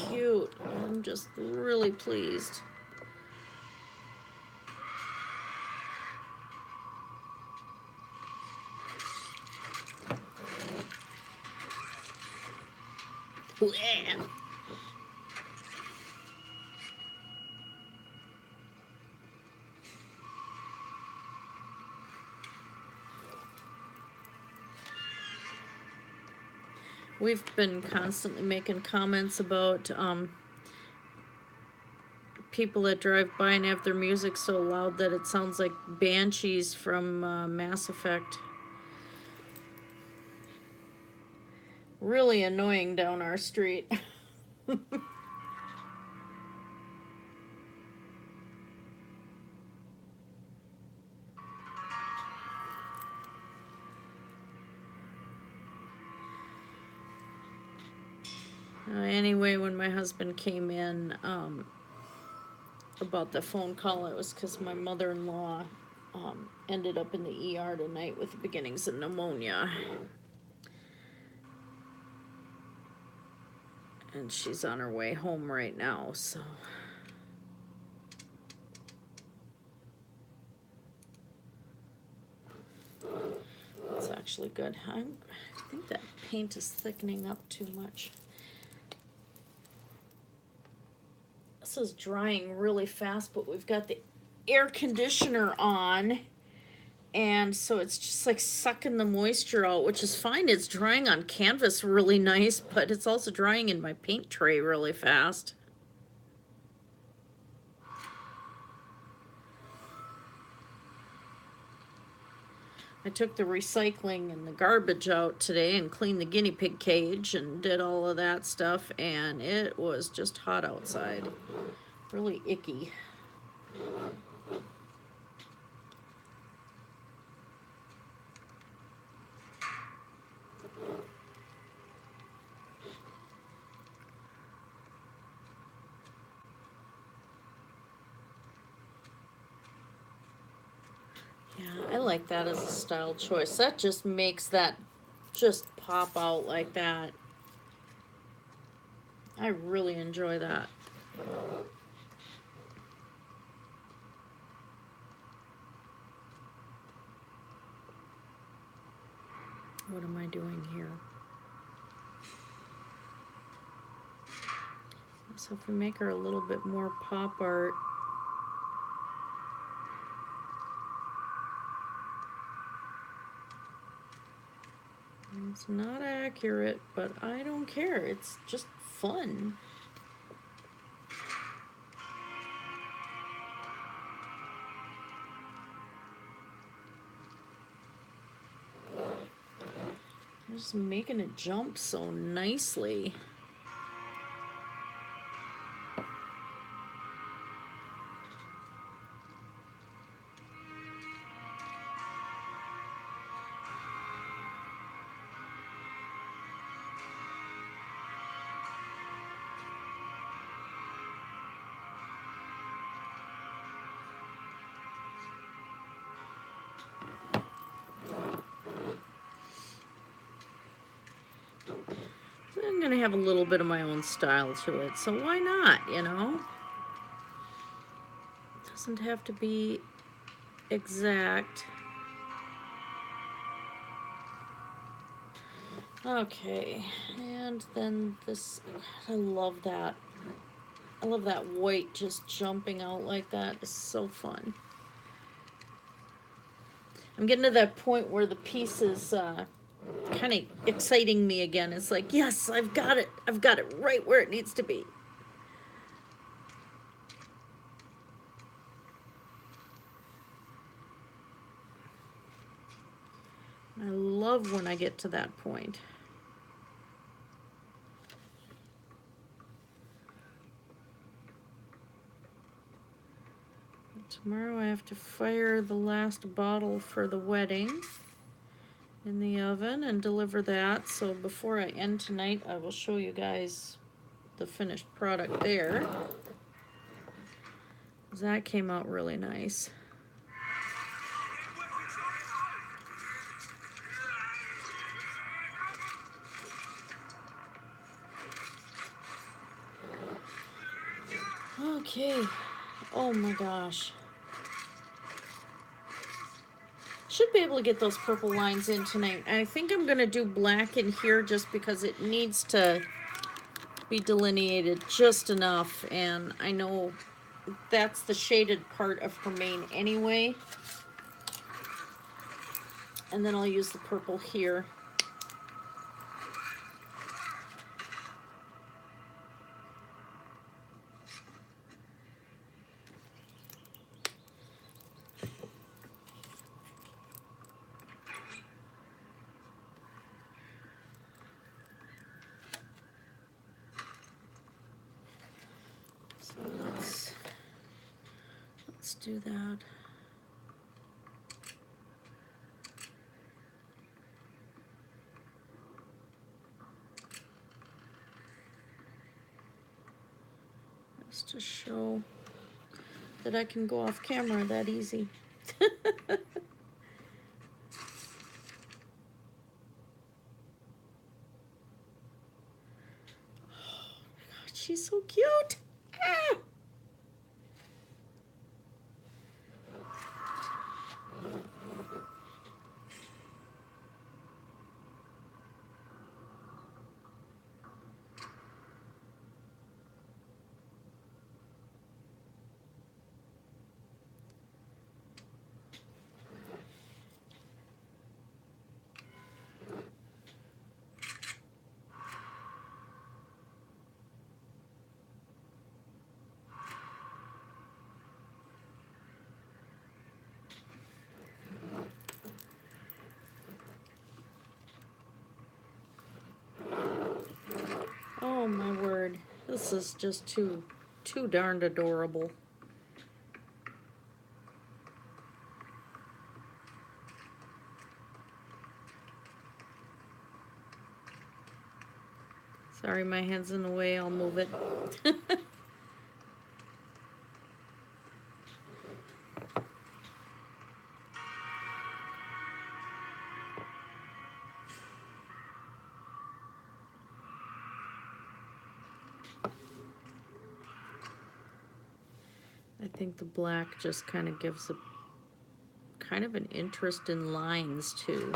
cute. I'm just really pleased. Yeah. We've been constantly making comments about people that drive by and have their music so loud that it sounds like banshees from Mass Effect. Really annoying down our street. Anyway, when my husband came in about the phone call, it was because my mother-in-law ended up in the ER tonight with the beginnings of pneumonia. And she's on her way home right now, so... It's actually good. I think that paint is thickening up too much. This is drying really fast, but we've got the air conditioner on, and so it's just like sucking the moisture out, which is fine. It's drying on canvas really nice, but it's also drying in my paint tray really fast. I took the recycling and the garbage out today and cleaned the guinea pig cage and did all of that stuff, and it was just hot outside. Really icky. Yeah, I like that as a style choice. That just makes that just pop out like that. I really enjoy that. What am I doing here? So if we make her a little bit more pop art, it's not accurate, but I don't care. It's just fun. Just making it jump so nicely. I'm gonna have a little bit of my own style to it, so why not, you know? It doesn't have to be exact. Okay, and then this, I love that. I love that white just jumping out like that. It's so fun. I'm getting to that point where the piece is kind of exciting me again. It's like, yes, I've got it. I've got it right where it needs to be. I love when I get to that point. Tomorrow I have to fire the last bottle for the wedding in the oven and deliver that. So before I end tonight, I will show you guys the finished product there. That came out really nice. Okay. Oh my gosh. Should be able to get those purple lines in tonight. I think I'm going to do black in here just because it needs to be delineated just enough. And I know that's the shaded part of her mane anyway. And then I'll use the purple here. Let's do that. Just to show that I can go off camera that easy. God, she's so cute. Ah! Oh my word. This is just too darned adorable. Sorry, my hand's in the way. I'll move it. I think the black just kind of gives a kind of an interest in lines too.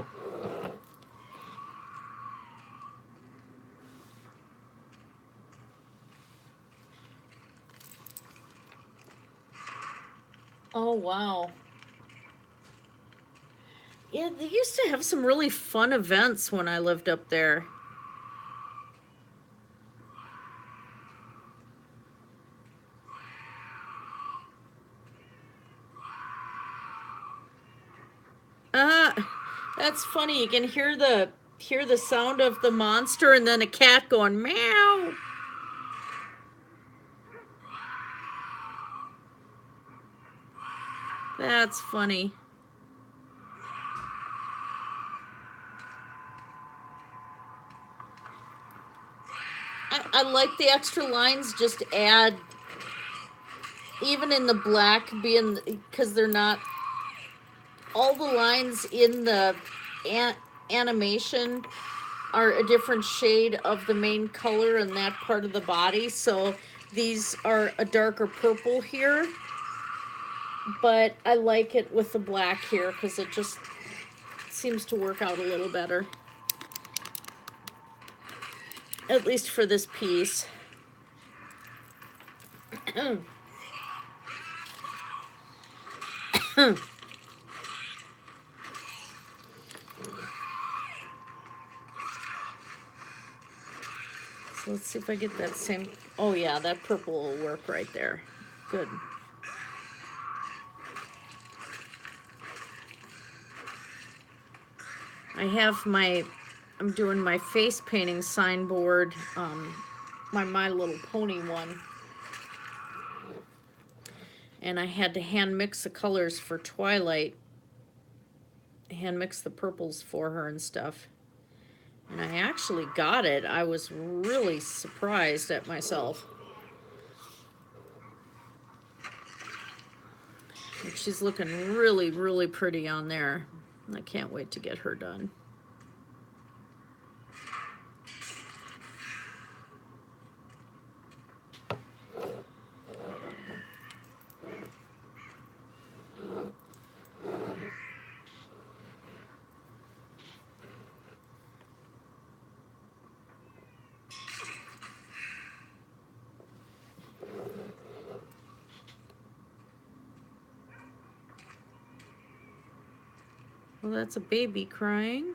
Oh wow. Yeah, they used to have some really fun events when I lived up there. That's funny. You can hear the sound of the monster and then a cat going meow. That's funny. I like the extra lines, just add, even in the black, being, because they're not, all the lines in the animation are a different shade of the main color in that part of the body. So these are a darker purple here, but I like it with the black here because it just seems to work out a little better. At least for this piece. So let's see if I get that same. Oh yeah, that purple will work right there. Good. I have I'm doing my face painting signboard, my Little Pony one. And I had to hand mix the colors for Twilight. Hand mix the purples for her and stuff. And I actually got it. I was really surprised at myself. And she's looking really, really pretty on there. I can't wait to get her done. Well, that's a baby crying.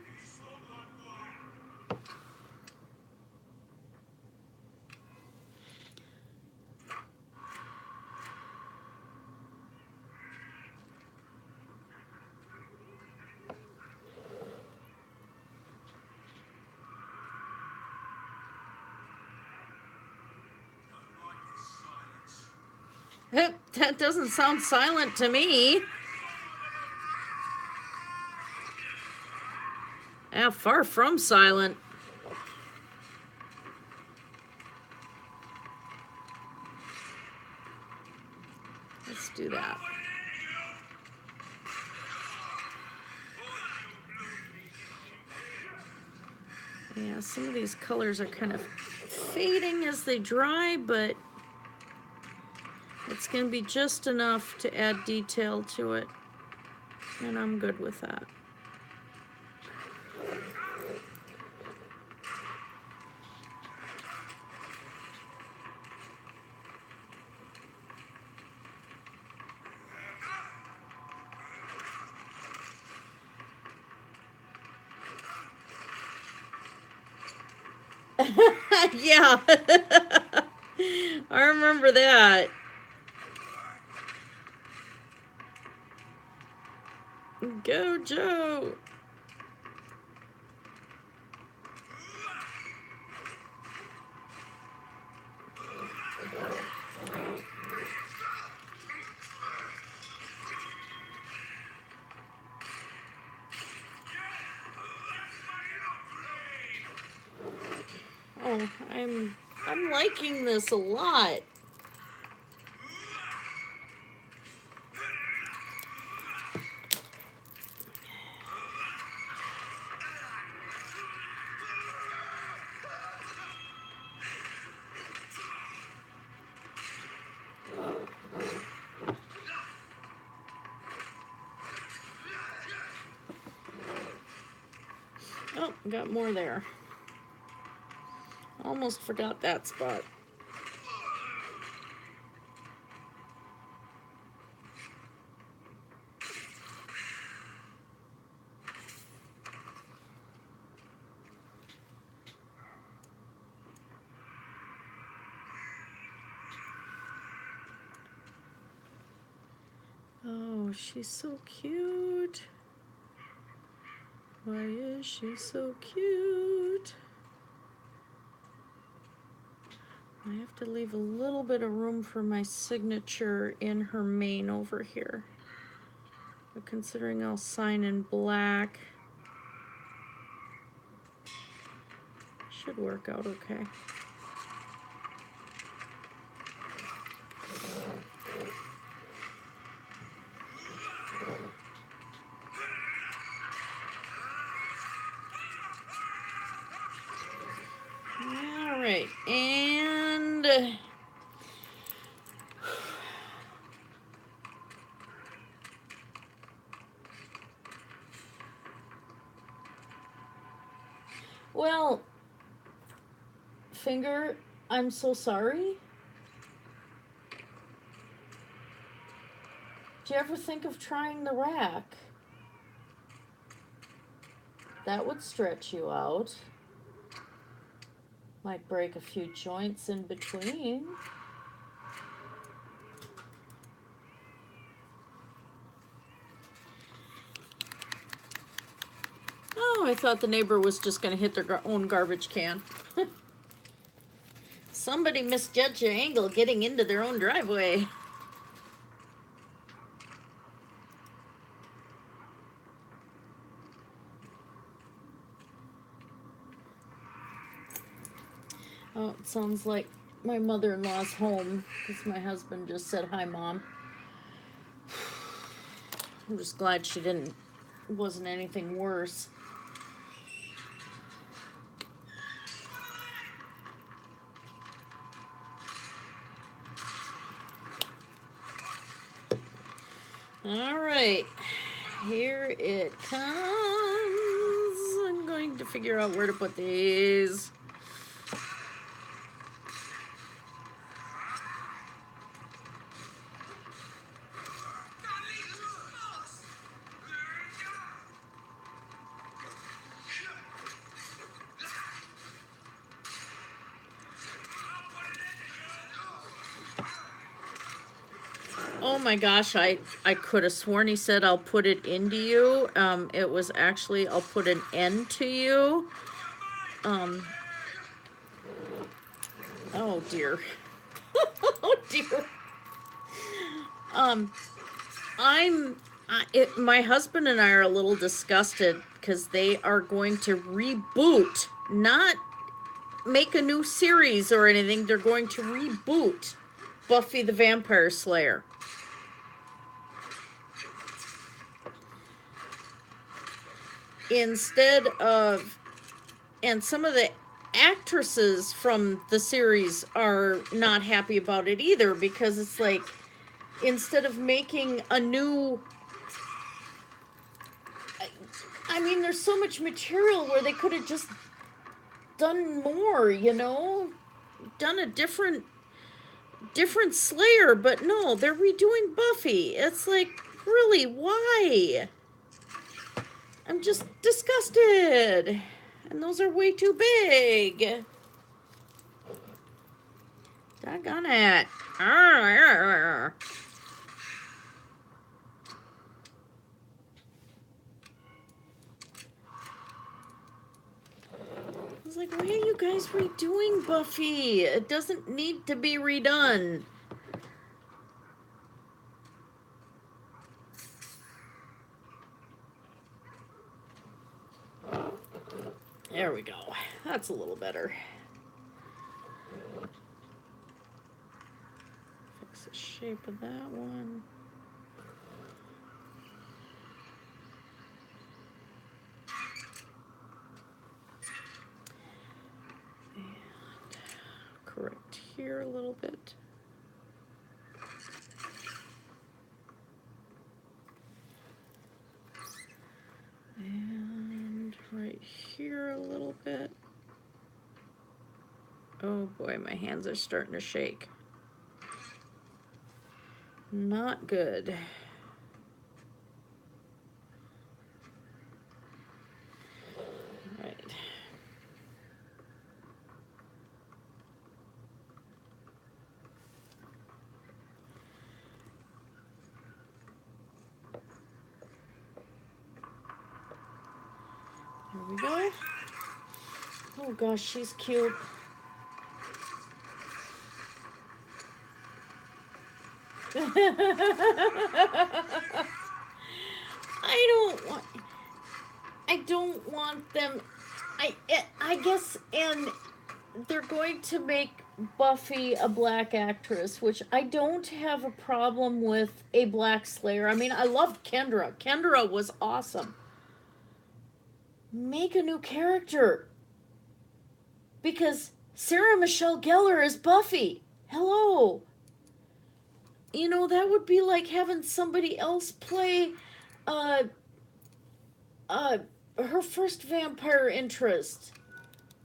That doesn't sound silent to me. Yeah, far from silent. Let's do that. Yeah, some of these colors are kind of fading as they dry, but it's going to be just enough to add detail to it, and I'm good with that. Yeah. I remember that. Go, Joe. Oh, I'm liking this a lot. Oh, got more there. Almost forgot that spot. Oh, she's so cute. Why is she so cute? I have to leave a little bit of room for my signature in her mane over here. But considering I'll sign in black, should work out okay. Well, Finger, I'm so sorry. Do you ever think of trying the rack? That would stretch you out. Might break a few joints in between. Oh, I thought the neighbor was just going to hit their own garbage can. Somebody misjudged their angle getting into their own driveway. Oh, it sounds like my mother-in-law's home because my husband just said, "Hi, Mom." I'm just glad she wasn't anything worse. All right, here it comes. I'm going to figure out where to put these. Oh my gosh, I could have sworn he said I'll put it into you. It was actually I'll put an end to you. Oh dear. Oh dear. My husband and I are a little disgusted because they are going to reboot, not make a new series or anything. They're going to reboot Buffy the Vampire Slayer. Instead of, and some of the actresses from the series are not happy about it either, because it's like, instead of making a new, I mean, there's so much material where they could have just done more, you know, done a different Slayer, but no, they're redoing Buffy. It's like, really, why? I'm just disgusted. And those are way too big. Doggone it. Arr. I was like, why are you guys redoing Buffy? It doesn't need to be redone. There we go. That's a little better. Fix the shape of that one. And correct here a little bit. And right here a little bit. Oh boy, my hands are starting to shake. Not good. All right. There we go. Oh gosh, she's cute. I don't want them. I guess, and they're going to make Buffy a black actress, which I don't have a problem with a black Slayer. I mean, I loved Kendra. Kendra was awesome. Make a new character. Because Sarah Michelle Gellar is Buffy. Hello. You know, that would be like having somebody else play her first vampire interest.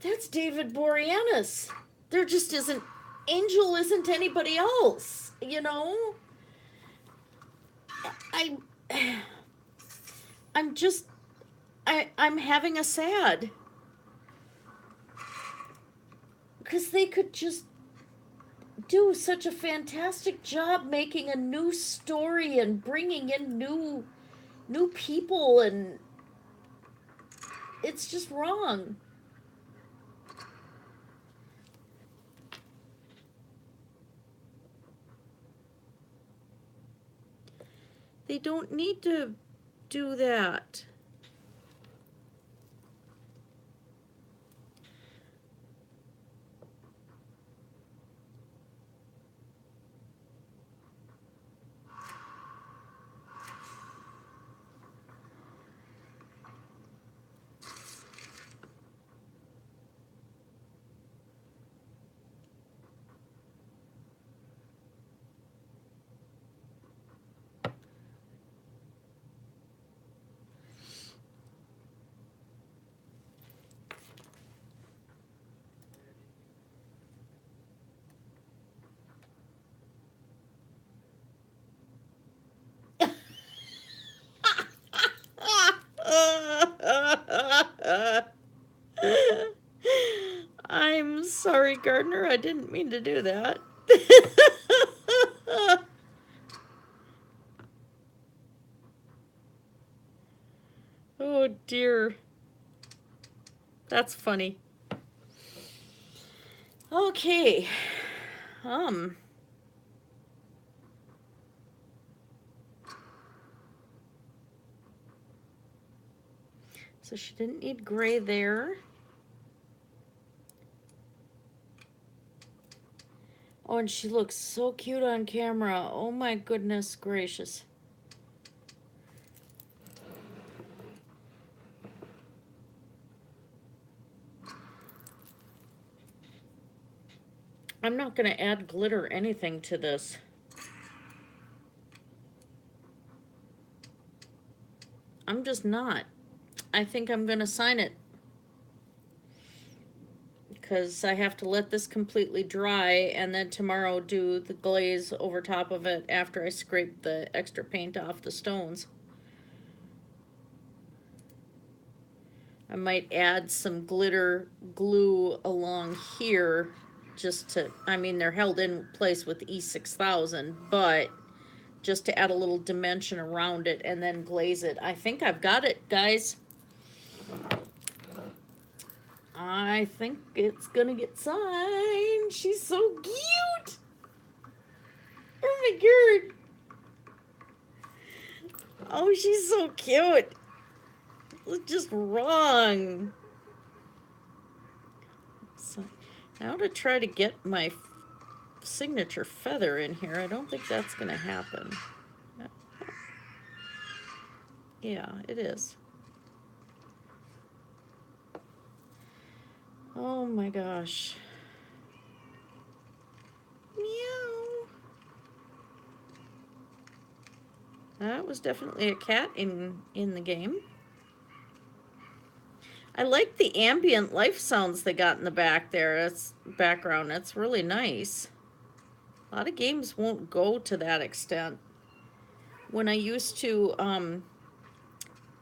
That's David Boreanaz. There just isn't, Angel isn't anybody else, you know? I'm just, I'm having a sad. Because they could just do such a fantastic job making a new story and bringing in new people, and it's just wrong. They don't need to do that. I'm sorry, Gardner. I didn't mean to do that. Oh dear. That's funny. Okay. So she didn't need gray there. Oh, and she looks so cute on camera. Oh my goodness gracious. I'm not going to add glitter or anything to this. I'm just not. I think I'm going to sign it, because I have to let this completely dry and then tomorrow do the glaze over top of it after I scrape the extra paint off the stones. I might add some glitter glue along here just to, I mean, they're held in place with E6000, but just to add a little dimension around it and then glaze it. I think I've got it, guys. I think it's gonna get signed. She's so cute. Oh my god. Oh, she's so cute. It's just wrong. So now to try to get my signature feather in here. I don't think that's gonna happen. Yeah, it is. Oh my gosh. Meow. That was definitely a cat in the game. I like the ambient life sounds they got in the back there. That's background. That's really nice. A lot of games won't go to that extent. When I used to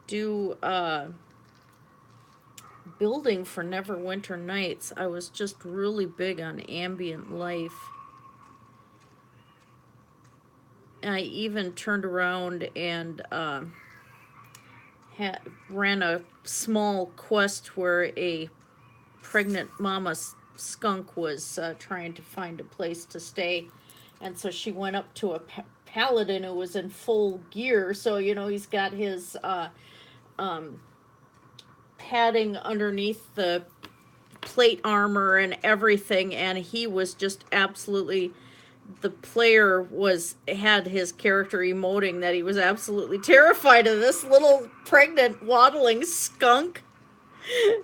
do building for Neverwinter Nights, I was just really big on ambient life. I even turned around and ran a small quest where a pregnant mama skunk was trying to find a place to stay, and so she went up to a paladin who was in full gear, so you know he's got his padding underneath the plate armor and everything, and he was just absolutely, the player had his character emoting that he was absolutely terrified of this little pregnant waddling skunk.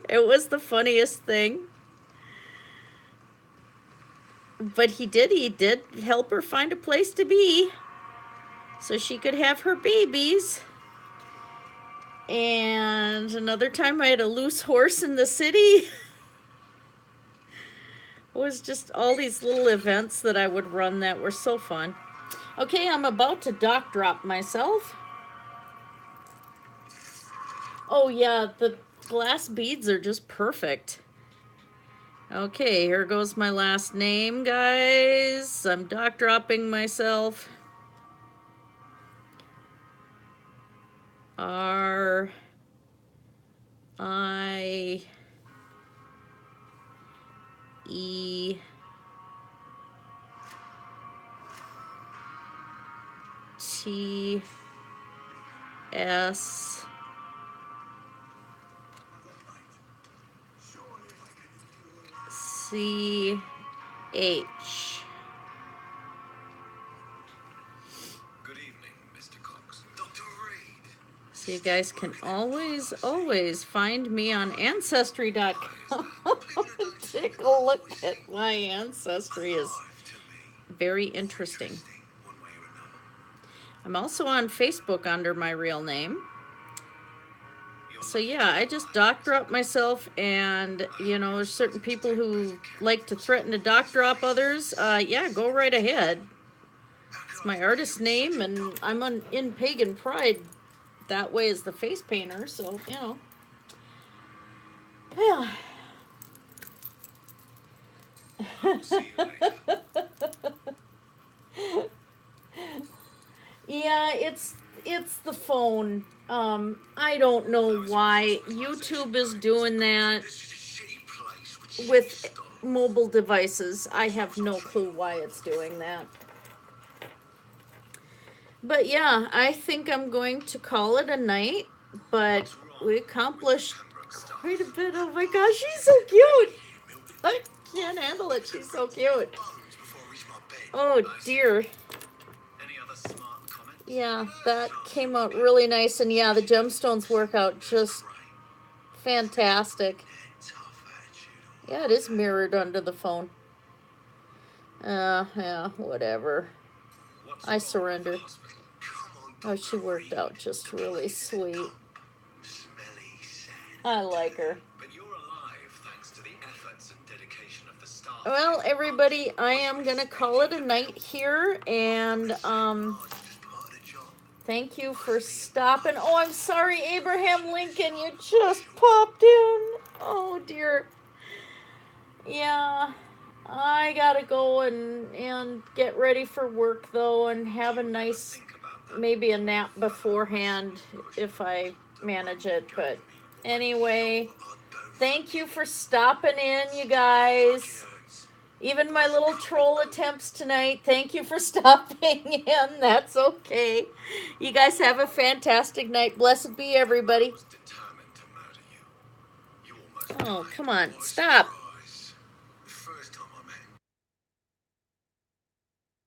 It was the funniest thing. But he did help her find a place to be so she could have her babies. And another time I had a loose horse in the city. It was just all these little events that I would run that were so fun. Okay, I'm about to dock drop myself. Oh yeah, the glass beads are just perfect. Okay, here goes my last name, guys. I'm dock dropping myself. R I E T S C H. Good evening, Mr. Cox. Dr. Reed. So you guys can always find me on Ancestry.com. Take a look at my ancestry is very interesting. I'm also on Facebook under my real name. So yeah, I just dock drop myself, and you know, there's certain people who like to threaten to dock drop others. Yeah, go right ahead. It's my artist name, and I'm in Pagan Pride that way as the face painter, so you know. Yeah. Yeah, it's the phone. I don't know why YouTube is doing that with mobile devices. I have no clue why it's doing that. But yeah, I think I'm going to call it a night, but we accomplished quite a bit. Oh my gosh, she's so cute. I can't handle it. She's so cute. Oh dear. Yeah, that came out really nice, and yeah, the gemstones work out just fantastic. Yeah, it is mirrored under the phone. Yeah, whatever. I surrender. Oh, she worked out just really sweet. I like her. Well, everybody, I am gonna call it a night here, and thank you for stopping. Oh, I'm sorry, Abraham Lincoln, you just popped in. Oh dear. Yeah, I gotta go and get ready for work though, and have a nice, maybe a nap beforehand if I manage it. But anyway, thank you for stopping in, you guys. Even my little troll attempts tonight, thank you for stopping in. That's okay. You guys have a fantastic night. Blessed be everybody. Oh, come on. Stop.